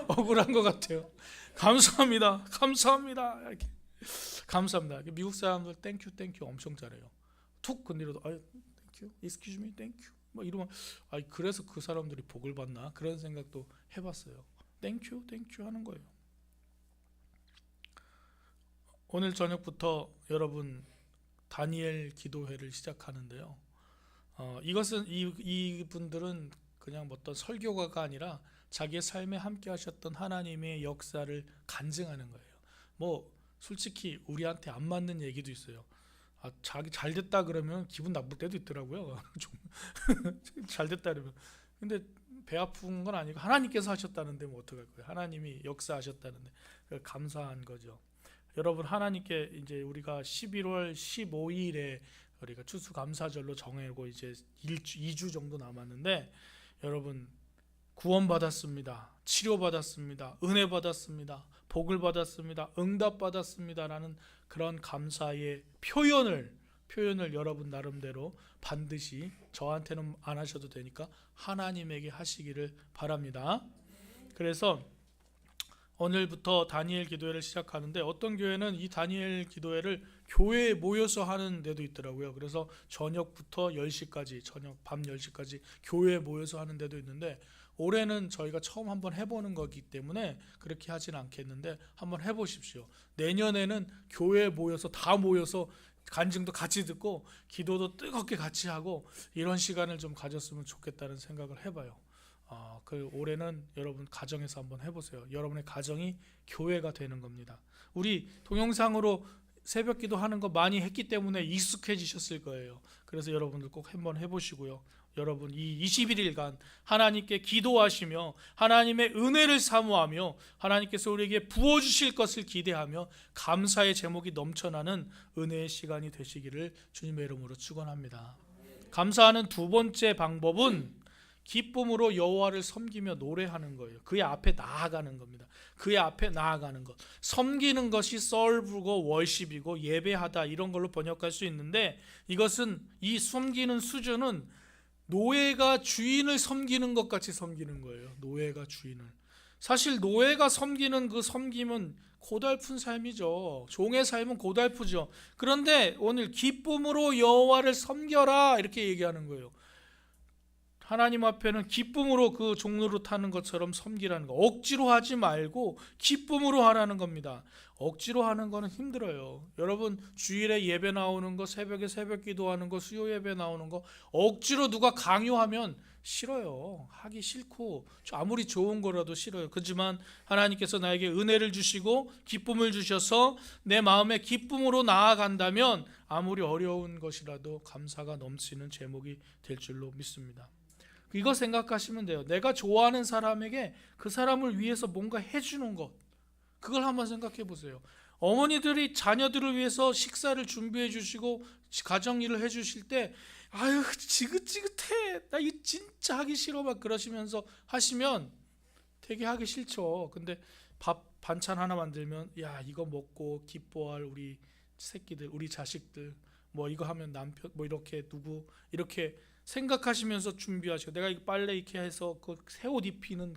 억울한 것 같아요. 감사합니다, 감사합니다 이렇게. 감사합니다. 미국 사람들 땡큐 엄청 잘해요. 툭 건드려도 땡큐, excuse me, 땡큐 뭐 이러면 그래서 그 사람들이 복을 받나 그런 생각도 해봤어요. 땡큐 하는 거예요. 오늘 저녁부터 여러분 다니엘 기도회를 시작하는데요. 이것은 이분들은 그냥 어떤 설교가가 아니라 자기의 삶에 함께 하셨던 하나님의 역사를 간증하는 거예요. 뭐 솔직히 우리한테 안 맞는 얘기도 있어요. 자기 잘 됐다 그러면 기분 나쁠 때도 있더라고요. 좀 잘 됐다 그러면. 근데 배 아픈 건 아니고 하나님께서 하셨다는데 뭐 어떡할 거예요. 하나님이 역사하셨다는데 감사한 거죠. 여러분, 하나님께 이제 우리가 11월 15일에 우리가 추수감사절로 정하고 이제 2주 정도 남았는데 여러분, 구원받았습니다, 치료받았습니다, 은혜 받았습니다, 복을 받았습니다, 응답 받았습니다라는 그런 감사의 표현을 여러분 나름대로 반드시, 저한테는 안 하셔도 되니까 하나님에게 하시기를 바랍니다. 그래서 오늘부터 다니엘 기도회를 시작하는데 어떤 교회는 이 다니엘 기도회를 교회에 모여서 하는 데도 있더라고요. 그래서 저녁부터 10시까지, 밤 10시까지 교회에 모여서 하는 데도 있는데 올해는 저희가 처음 한번 해보는 거기 때문에 그렇게 하지는 않겠는데 한번 해보십시오. 내년에는 교회에 모여서 다 모여서 간증도 같이 듣고 기도도 뜨겁게 같이 하고 이런 시간을 좀 가졌으면 좋겠다는 생각을 해봐요. 그 올해는 여러분 가정에서 한번 해보세요. 여러분의 가정이 교회가 되는 겁니다. 우리 동영상으로 새벽 기도 하는 거 많이 했기 때문에 익숙해지셨을 거예요. 그래서 여러분들 꼭 한번 해보시고요. 여러분 이 21일간 하나님께 기도하시며 하나님의 은혜를 사모하며 하나님께서 우리에게 부어주실 것을 기대하며 감사의 제목이 넘쳐나는 은혜의 시간이 되시기를 주님의 이름으로 축원합니다. 감사하는 두 번째 방법은 기쁨으로 여호와를 섬기며 노래하는 거예요. 그의 앞에 나아가는 겁니다. 그의 앞에 나아가는 것. 섬기는 것이 serve고 worship이고 예배하다 이런 걸로 번역할 수 있는데 이것은 이 섬기는 수준은 노예가 주인을 섬기는 것 같이 섬기는 거예요. 노예가 주인을. 사실 노예가 섬기는 그 섬김은 고달픈 삶이죠. 종의 삶은 고달프죠. 그런데 오늘 기쁨으로 여호와를 섬겨라 이렇게 얘기하는 거예요. 하나님 앞에는 기쁨으로 그 종로를 타는 것처럼 섬기라는 거. 억지로 하지 말고 기쁨으로 하라는 겁니다. 억지로 하는 거는 힘들어요. 여러분 주일에 예배 나오는 거, 새벽에 새벽 기도하는 거, 수요 예배 나오는 거 억지로 누가 강요하면 싫어요. 하기 싫고 아무리 좋은 거라도 싫어요. 그렇지만 하나님께서 나에게 은혜를 주시고 기쁨을 주셔서 내 마음에 기쁨으로 나아간다면 아무리 어려운 것이라도 감사가 넘치는 제목이 될 줄로 믿습니다. 이거 생각하시면 돼요. 내가 좋아하는 사람에게 그 사람을 위해서 뭔가 해주는 것, 그걸 한번 생각해 보세요. 어머니들이 자녀들을 위해서 식사를 준비해 주시고 가정일을 해 주실 때 아유 지긋지긋해, 나 이거 진짜 하기 싫어 막 그러시면서 하시면 되게 하기 싫죠. 근데 밥 반찬 하나 만들면 야 이거 먹고 기뻐할 우리 새끼들, 우리 자식들, 뭐 이거 하면 남편 뭐 이렇게 누구 이렇게 생각하시면서 준비하시고, 내가 이 빨래 이렇게 해서 그 새 옷 입히는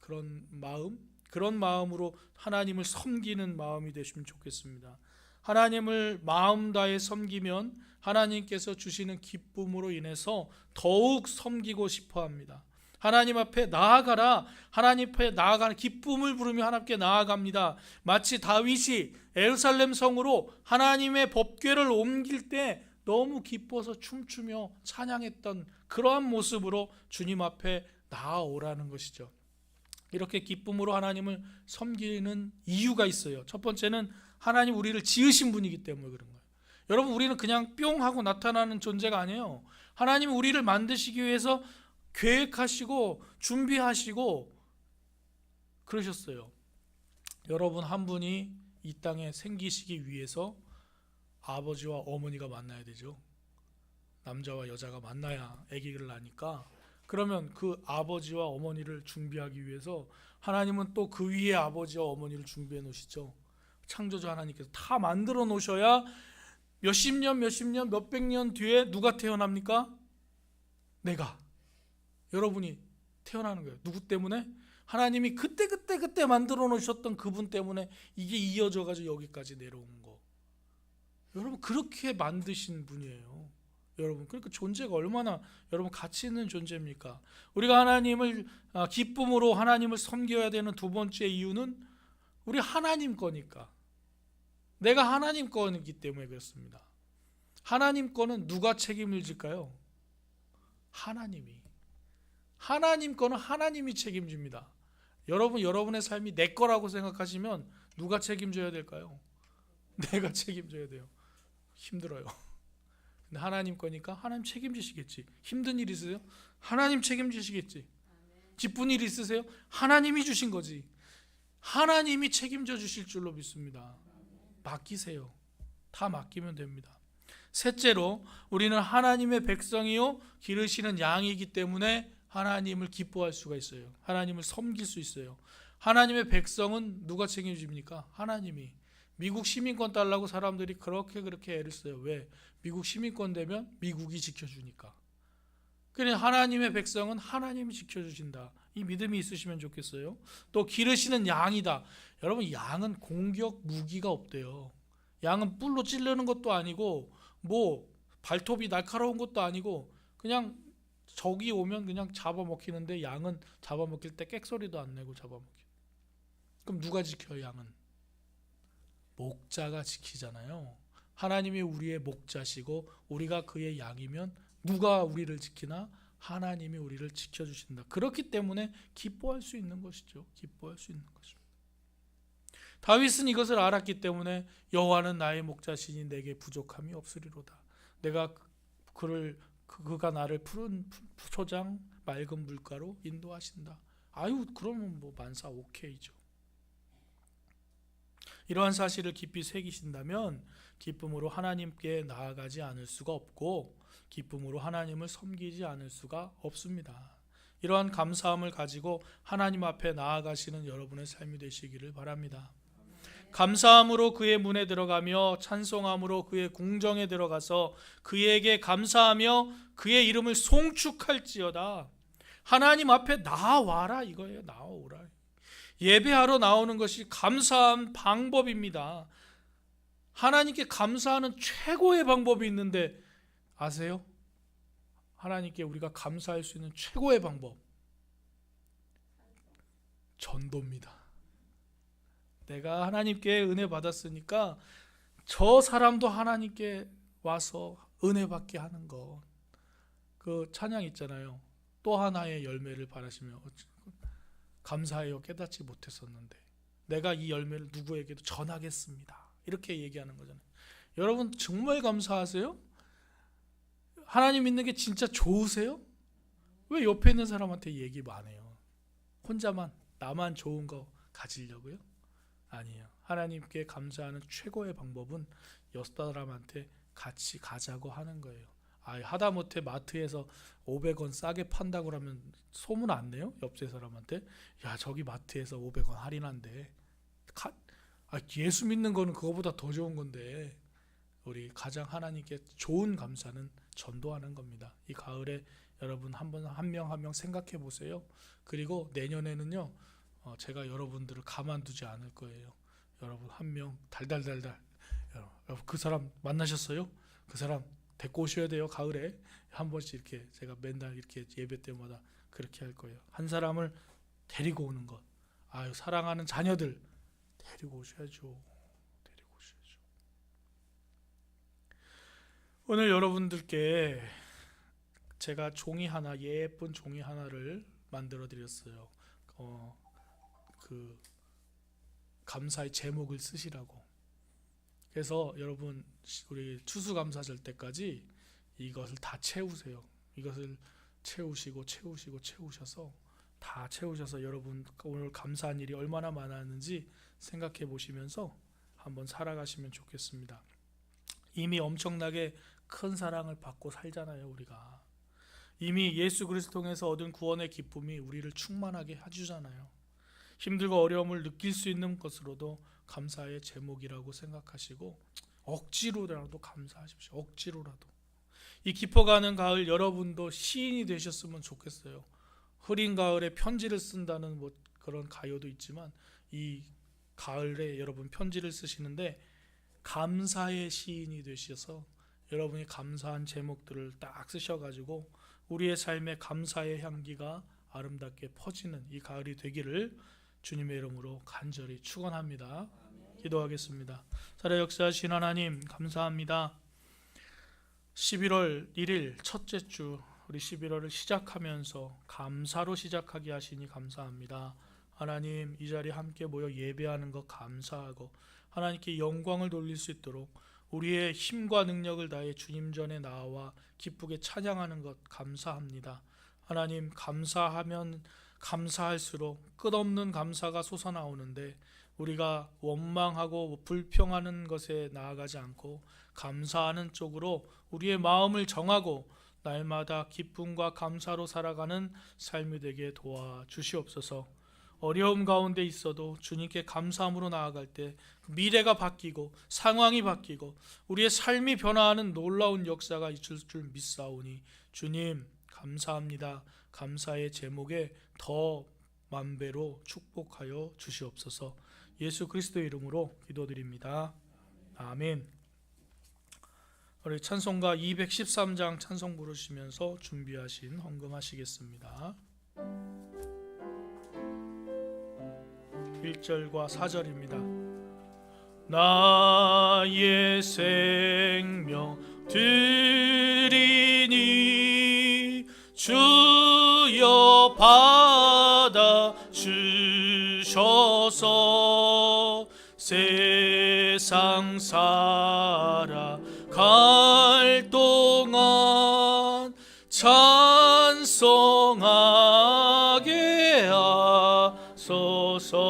그런 마음, 그런 마음으로 하나님을 섬기는 마음이 되시면 좋겠습니다. 하나님을 마음 다해 섬기면 하나님께서 주시는 기쁨으로 인해서 더욱 섬기고 싶어 합니다. 하나님 앞에 나아가라. 하나님 앞에 나아가는 기쁨을 부르며 하나님께 나아갑니다. 마치 다윗이 예루살렘 성으로 하나님의 법궤를 옮길 때 너무 기뻐서 춤추며 찬양했던 그러한 모습으로 주님 앞에 나아오라는 것이죠. 이렇게 기쁨으로 하나님을 섬기는 이유가 있어요. 첫 번째는 하나님 우리를 지으신 분이기 때문에 그런 거예요. 여러분 우리는 그냥 뿅 하고 나타나는 존재가 아니에요. 하나님이 우리를 만드시기 위해서 계획하시고 준비하시고 그러셨어요. 여러분 한 분이 이 땅에 생기시기 위해서 아버지와 어머니가 만나야 되죠. 남자와 여자가 만나야 아기를 낳으니까, 그러면 그 아버지와 어머니를 준비하기 위해서 하나님은 또 그 위에 아버지와 어머니를 준비해 놓으시죠. 창조주 하나님께서 다 만들어 놓으셔야 몇십 년, 몇백 년 뒤에 누가 태어납니까? 내가, 여러분이 태어나는 거예요. 누구 때문에? 하나님이 그때 만들어 놓으셨던 그분 때문에 이게 이어져 가지고 여기까지 내려온 거. 여러분 그렇게 만드신 분이에요. 여러분 그러니까 존재가 얼마나 여러분 가치 있는 존재입니까? 우리가 하나님을 기쁨으로 하나님을 섬겨야 되는 두 번째 이유는 우리 하나님 거니까. 내가 하나님 거이기 때문에 그렇습니다. 하나님 거는 누가 책임을 질까요? 하나님이. 하나님 거는 하나님이 책임집니다. 여러분의 삶이 내 거라고 생각하시면 누가 책임져야 될까요? 내가 책임져야 돼요. 힘들어요. 근데 하나님 거니까 하나님 책임지시겠지. 힘든 일 있으세요? 하나님 책임지시겠지. 기쁜 일 있으세요? 하나님이 주신 거지. 하나님이 책임져 주실 줄로 믿습니다. 맡기세요. 다 맡기면 됩니다. 셋째로 우리는 하나님의 백성이요 기르시는 양이기 때문에 하나님을 기뻐할 수가 있어요. 하나님을 섬길 수 있어요. 하나님의 백성은 누가 책임집니까? 하나님이. 미국 시민권 달라고 사람들이 그렇게 애를 써요. 왜? 미국 시민권 되면 미국이 지켜주니까. 그러니까 하나님의 백성은 하나님이 지켜주신다. 이 믿음이 있으시면 좋겠어요. 또 기르시는 양이다. 여러분 양은 공격 무기가 없대요. 양은 뿔로 찌르는 것도 아니고 뭐 발톱이 날카로운 것도 아니고 그냥 적이 오면 그냥 잡아먹히는데, 양은 잡아먹힐 때 꽥소리도 안 내고 잡아먹혀. 그럼 누가 지켜요? 양은 목자가 지키잖아요. 하나님이 우리의 목자시고 우리가 그의 양이면 누가 우리를 지키나? 하나님이 우리를 지켜주신다. 그렇기 때문에 기뻐할 수 있는 것이죠. 기뻐할 수 있는 것입니다. 다윗은 이것을 알았기 때문에 여호와는 나의 목자시니 내게 부족함이 없으리로다. 내가 그가 나를 푸른 초장 맑은 물가로 인도하신다. 아유 그러면 뭐 만사 오케이죠. 이러한 사실을 깊이 새기신다면 기쁨으로 하나님께 나아가지 않을 수가 없고 기쁨으로 하나님을 섬기지 않을 수가 없습니다. 이러한 감사함을 가지고 하나님 앞에 나아가시는 여러분의 삶이 되시기를 바랍니다. 감사함으로 그의 문에 들어가며 찬송함으로 그의 궁정에 들어가서 그에게 감사하며 그의 이름을 송축할지어다. 하나님 앞에 나와라 이거예요. 나오라. 예배하러 나오는 것이 감사한 방법입니다. 하나님께 감사하는 최고의 방법이 있는데 아세요? 하나님께 우리가 감사할 수 있는 최고의 방법, 전도입니다. 내가 하나님께 은혜 받았으니까 저 사람도 하나님께 와서 은혜 받게 하는 것. 그 찬양 있잖아요. 또 하나의 열매를 바라시며 감사해요. 깨닫지 못했었는데 내가 이 열매를 누구에게도 전하겠습니다. 이렇게 얘기하는 거잖아요. 여러분 정말 감사하세요? 하나님 믿는 게 진짜 좋으세요? 왜 옆에 있는 사람한테 얘기 안 해요? 혼자만 나만 좋은 거 가지려고요? 아니에요. 하나님께 감사하는 최고의 방법은 옆 사람한테 같이 가자고 하는 거예요. 하다못해 마트에서 500원 싸게 판다고 하면 소문 안 내요? 옆에 사람한테 야 저기 마트에서 500원 할인한대. 예수 믿는 거는 그거보다 더 좋은 건데 우리 가장 하나님께 좋은 감사는 전도하는 겁니다. 이 가을에 여러분 한번 한 명 한 명 생각해 보세요. 그리고 내년에는요 제가 여러분들을 가만두지 않을 거예요. 여러분 한 명 달달달달 여러분 그 사람 만나셨어요? 그 사람 데리고 오셔야 돼요. 가을에 한 번씩 이렇게 제가 맨날 이렇게 예배 때마다 그렇게 할 거예요. 한 사람을 데리고 오는 것. 사랑하는 자녀들 데리고 오셔야죠. 오늘 여러분들께 제가 종이 하나, 예쁜 종이 하나를 만들어 드렸어요. 그 감사의 제목을 쓰시라고. 그래서 여러분 우리 추수감사절 때까지 이것을 다 채우세요. 이것을 채우셔서 다 채우셔서 여러분 오늘 감사한 일이 얼마나 많았는지 생각해 보시면서 한번 살아가시면 좋겠습니다. 이미 엄청나게 큰 사랑을 받고 살잖아요. 우리가 이미 예수 그리스도 통해서 얻은 구원의 기쁨이 우리를 충만하게 해주잖아요. 힘들고 어려움을 느낄 수 있는 것으로도 감사의 제목이라고 생각하시고 억지로라도 감사하십시오. 억지로라도. 이 깊어가는 가을 여러분도 시인이 되셨으면 좋겠어요. 흐린 가을에 편지를 쓴다는 그런 가요도 있지만 이 가을에 여러분 편지를 쓰시는데 감사의 시인이 되셔서 여러분이 감사한 제목들을 딱 쓰셔가지고 우리의 삶에 감사의 향기가 아름답게 퍼지는 이 가을이 되기를 주님의 이름으로 간절히 축원합니다. 기도하겠습니다. 살아 역사하신 하나님 감사합니다. 11월 1일 첫째 주 우리 11월을 시작하면서 감사로 시작하게 하시니 감사합니다. 하나님 이 자리에 함께 모여 예배하는 것 감사하고 하나님께 영광을 돌릴 수 있도록 우리의 힘과 능력을 다해 주님 전에 나와 기쁘게 찬양하는 것 감사합니다. 하나님 감사하면 감사할수록 끝없는 감사가 솟아나오는데 우리가 원망하고 불평하는 것에 나아가지 않고 감사하는 쪽으로 우리의 마음을 정하고 날마다 기쁨과 감사로 살아가는 삶이 되게 도와주시옵소서. 어려움 가운데 있어도 주님께 감사함으로 나아갈 때 미래가 바뀌고 상황이 바뀌고 우리의 삶이 변화하는 놀라운 역사가 있을 줄 믿사오니 주님 감사합니다. 감사의 제목에 더 만배로 축복하여 주시옵소서. 예수 그리스도의 이름으로 기도드립니다. 아멘. 우리 찬송가 213장 찬송 부르시면서 준비하신 헌금하시겠습니다. 1절과 4절입니다. 나의 생명 드리니 주여 받아 주셔서 세상 살아갈 동안 찬송하게 하소서.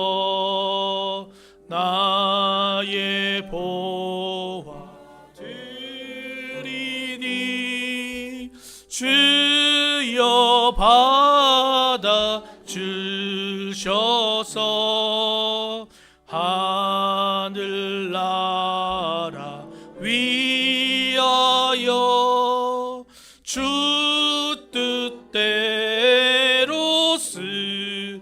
나의 보화 드리니 주여 받아 주셔서 하늘나라 위하여 주 뜻대로 쓰소서.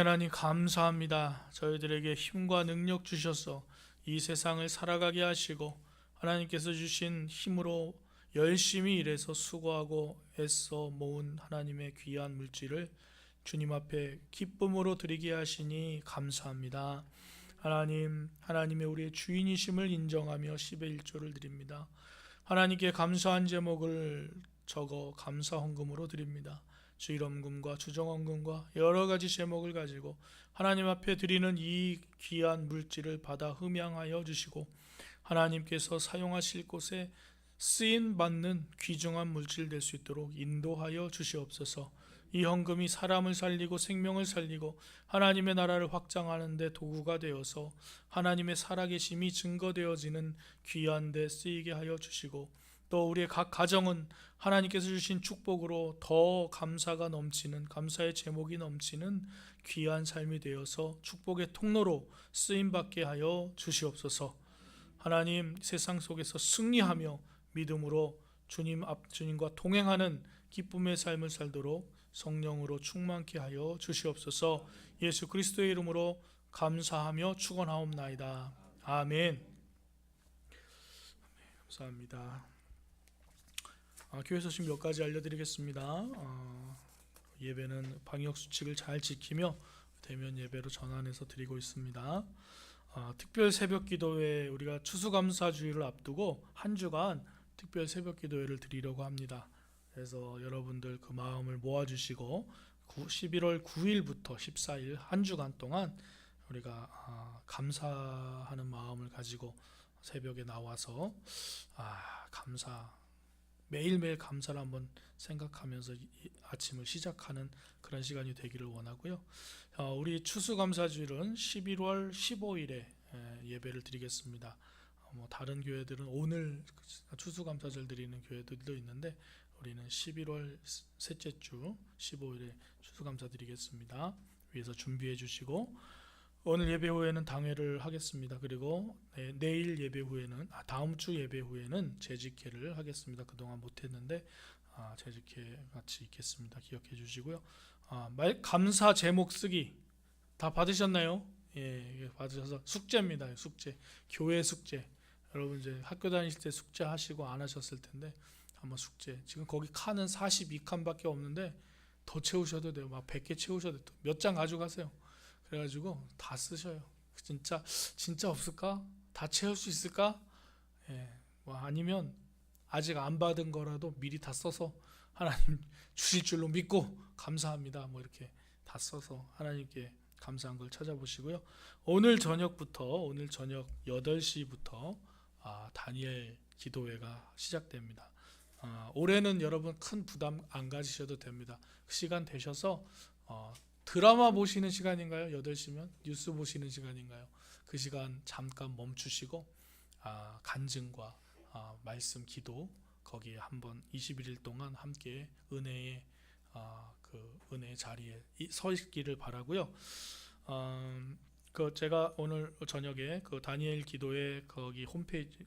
하나님 감사합니다. 저희들에게 힘과 능력 주셔서 이 세상을 살아가게 하시고 하나님께서 주신 힘으로 열심히 일해서 수고하고 애써 모은 하나님의 귀한 물질을 주님 앞에 기쁨으로 드리게 하시니 감사합니다. 하나님, 하나님의 우리의 주인이심을 인정하며 10의 1조를 드립니다. 하나님께 감사한 제목을 적어 감사 헌금으로 드립니다. 주일헌금과 주정헌금과 여러 가지 제목을 가지고 하나님 앞에 드리는 이 귀한 물질을 받아 흠양하여 주시고 하나님께서 사용하실 곳에 쓰임 받는 귀중한 물질 될 수 있도록 인도하여 주시옵소서. 이 헌금이 사람을 살리고 생명을 살리고 하나님의 나라를 확장하는 데 도구가 되어서 하나님의 살아계심이 증거되어지는 귀한 데 쓰이게 하여 주시고 또 우리의 각 가정은 하나님께서 주신 축복으로 더 감사가 넘치는, 감사의 제목이 넘치는 귀한 삶이 되어서 축복의 통로로 쓰임받게 하여 주시옵소서. 하나님, 세상 속에서 승리하며 믿음으로 주님과 동행하는 기쁨의 삶을 살도록 성령으로 충만케 하여 주시옵소서. 예수 그리스도의 이름으로 감사하며 축원하옵나이다. 아멘. 감사합니다. 교회 소식 몇 가지 알려드리겠습니다. 예배는 방역 수칙을 잘 지키며 대면 예배로 전환해서 드리고 있습니다. 특별 새벽 기도회, 우리가 추수감사주일을 앞두고 한 주간 특별 새벽 기도회를 드리려고 합니다. 그래서 여러분들 그 마음을 모아주시고 11월 9일부터 14일 한 주간 동안 우리가 감사하는 마음을 가지고 새벽에 나와서 감사, 매일매일 감사를 한번 생각하면서 아침을 시작하는 그런 시간이 되기를 원하고요. 우리 추수감사주일은 11월 15일에 예배를 드리겠습니다. 다른 교회들은 오늘 추수감사절 드리는 교회들도 있는데 우리는 11월 셋째 주 15일에 추수감사 드리겠습니다. 위에서 준비해 주시고 오늘 예배 후에는 당회를 하겠습니다. 그리고 내일 예배 후에는 다음 주 예배 후에는 재직회를 하겠습니다. 그동안 못했는데 재직회 같이 있겠습니다. 기억해 주시고요. 감사 제목 쓰기 다 받으셨나요? 예, 받으셔서 숙제입니다. 숙제, 교회 숙제. 여러분 이제 학교 다니실 때 숙제 하시고 안 하셨을 텐데 한번 숙제. 지금 거기 칸은 42칸밖에 없는데 더 채우셔도 돼요. 막 100개 채우셔도 돼요. 몇 장 가져가세요. 그래가지고 다 쓰셔요. 진짜 없을까? 다 채울 수 있을까? 예, 아니면 아직 안 받은 거라도 미리 다 써서 하나님 주실 줄로 믿고 감사합니다. 이렇게 다 써서 하나님께 감사한 걸 찾아보시고요. 오늘 저녁 8시부터 다니엘 기도회가 시작됩니다. 올해는 여러분 큰 부담 안 가지셔도 됩니다. 그 시간 되셔서 드라마 보시는 시간인가요? 8시면 뉴스 보시는 시간인가요? 그 시간 잠깐 멈추시고 간증과 말씀 기도 거기에 한번 21일 동안 함께 은혜의 은혜의 자리에 서 있기를 바라고요. 제가 오늘 저녁에 다니엘 기도회 거기 홈페이지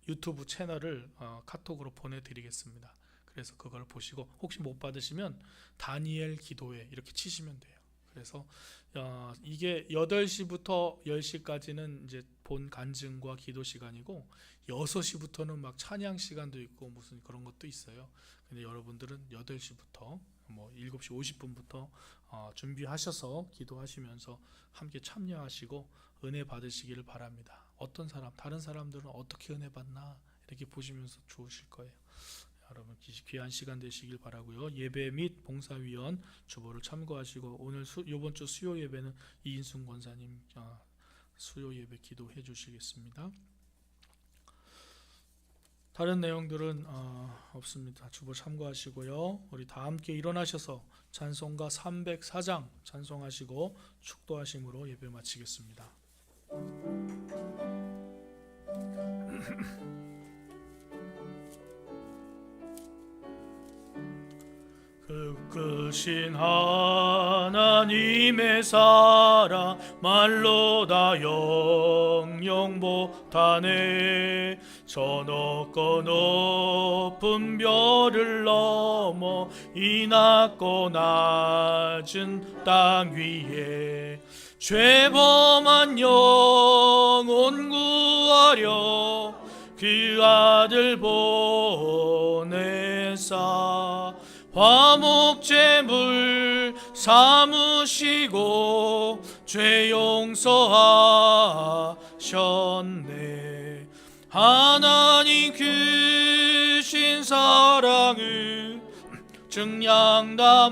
유튜브 채널을 카톡으로 보내드리겠습니다. 그래서 그걸 보시고 혹시 못 받으시면 다니엘 기도회 이렇게 치시면 돼요. 그래서 이게 8시부터 10시까지는 이제 본 간증과 기도 시간이고 6시부터는 막 찬양 시간도 있고 무슨 그런 것도 있어요. 근데 여러분들은 8시부터 7시 50분부터 준비하셔서 기도하시면서 함께 참여하시고 은혜 받으시기를 바랍니다. 다른 사람들은 어떻게 은혜 받나 이렇게 보시면서 좋으실 거예요. 여러분 귀한 시간 되시길 바라고요. 예배 및 봉사위원 주보를 참고하시고 오늘 이번 주 수요 예배는 이인순 권사님 수요 예배 기도해 주시겠습니다. 다른 내용들은 없습니다. 주보 참고하시고요. 우리 다 함께 일어나셔서 찬송가 304장 찬송하시고 축도하심으로 예배 마치겠습니다. 크신 하나님의 사랑 말로 다 영영 못하네. 저 높고 높은 별을 넘어 이 낮고 낮은 땅 위에 죄범한 영혼 구하려 그 아들 보내사 화목제물 삼으시고 죄 용서하셨네. 하나님 크신 사랑을 증량다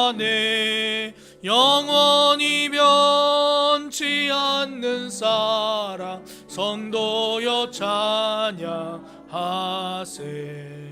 못하네. 영원히 변치 않는 사랑 성도여 찬양하세.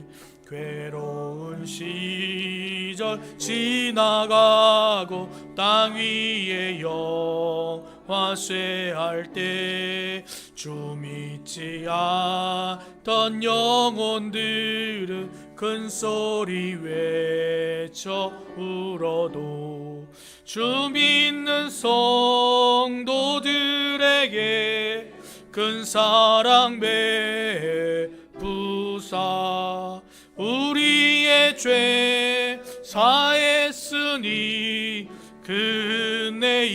괴로운 시절 지나가고 땅 위에 영화 쇠할 때 주 믿지 않던 영혼들은 큰 소리 외쳐 울어도 주 믿는 성도들에게 큰 사랑 베푸사 우리의 죄 사했으니 그네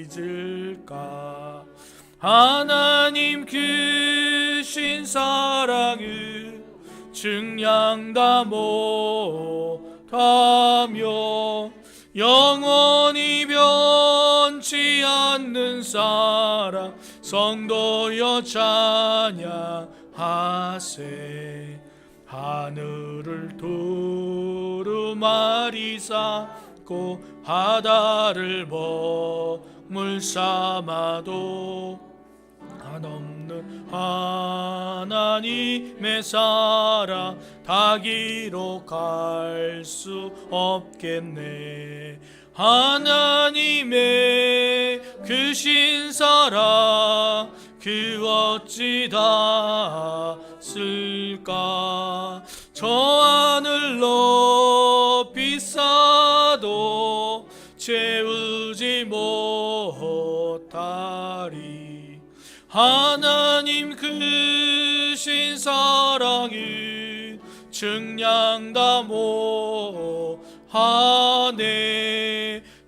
잊을까. 하나님 크신 사랑을 증량다 못하며 영원히 변치 않는 사랑 성도여 찬양하세. 하늘을 두루마리 쌓고 바다를 먹물 삼아도 한없는 하나님의 사랑 다 기록할 수 없겠네. 하나님의 크신 사랑 그 어찌 다 쓸까. 저 하늘 높이 쌓아도 채우지 못하리. 하나님 크신 사랑을 증량다 못하네.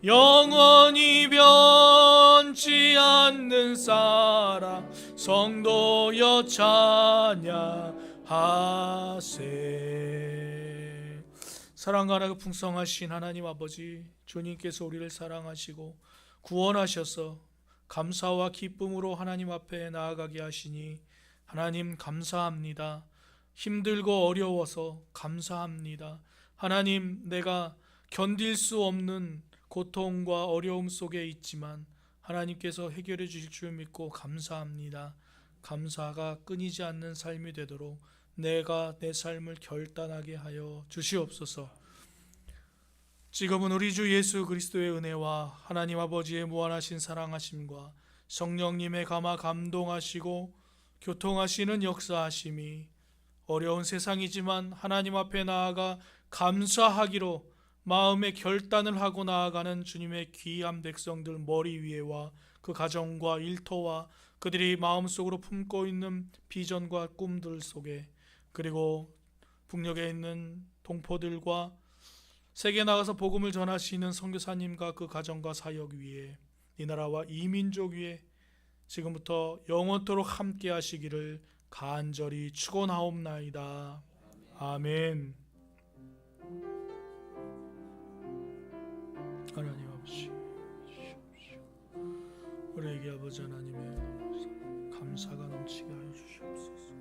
영원히 변치 않는 사랑 성도여 찬양하세. 사랑과 나그 풍성하신 하나님 아버지, 주님께서 우리를 사랑하시고 구원하셔서 감사와 기쁨으로 하나님 앞에 나아가게 하시니 하나님 감사합니다. 힘들고 어려워서 감사합니다. 하나님, 내가 견딜 수 없는 고통과 어려움 속에 있지만 하나님께서 해결해 주실 줄 믿고 감사합니다. 감사가 끊이지 않는 삶이 되도록 내가 내 삶을 결단하게 하여 주시옵소서. 지금은 우리 주 예수 그리스도의 은혜와 하나님 아버지의 무한하신 사랑하심과 성령님의 감화 감동하시고 교통하시는 역사하심이 어려운 세상이지만 하나님 앞에 나아가 감사하기로 마음의 결단을 하고 나아가는 주님의 귀한 백성들 머리 위에와 그 가정과 일터와 그들이 마음속으로 품고 있는 비전과 꿈들 속에, 그리고 북녘에 있는 동포들과 세계 나가서 복음을 전하시는 선교사님과 그 가정과 사역 위에, 이 나라와 이 민족 위에 지금부터 영원토록 함께 하시기를 간절히 축원하옵나이다. 아멘. 하나님 아버지, 우리에게 아버지 하나님의 감사가 넘치게 하여 주시옵소서.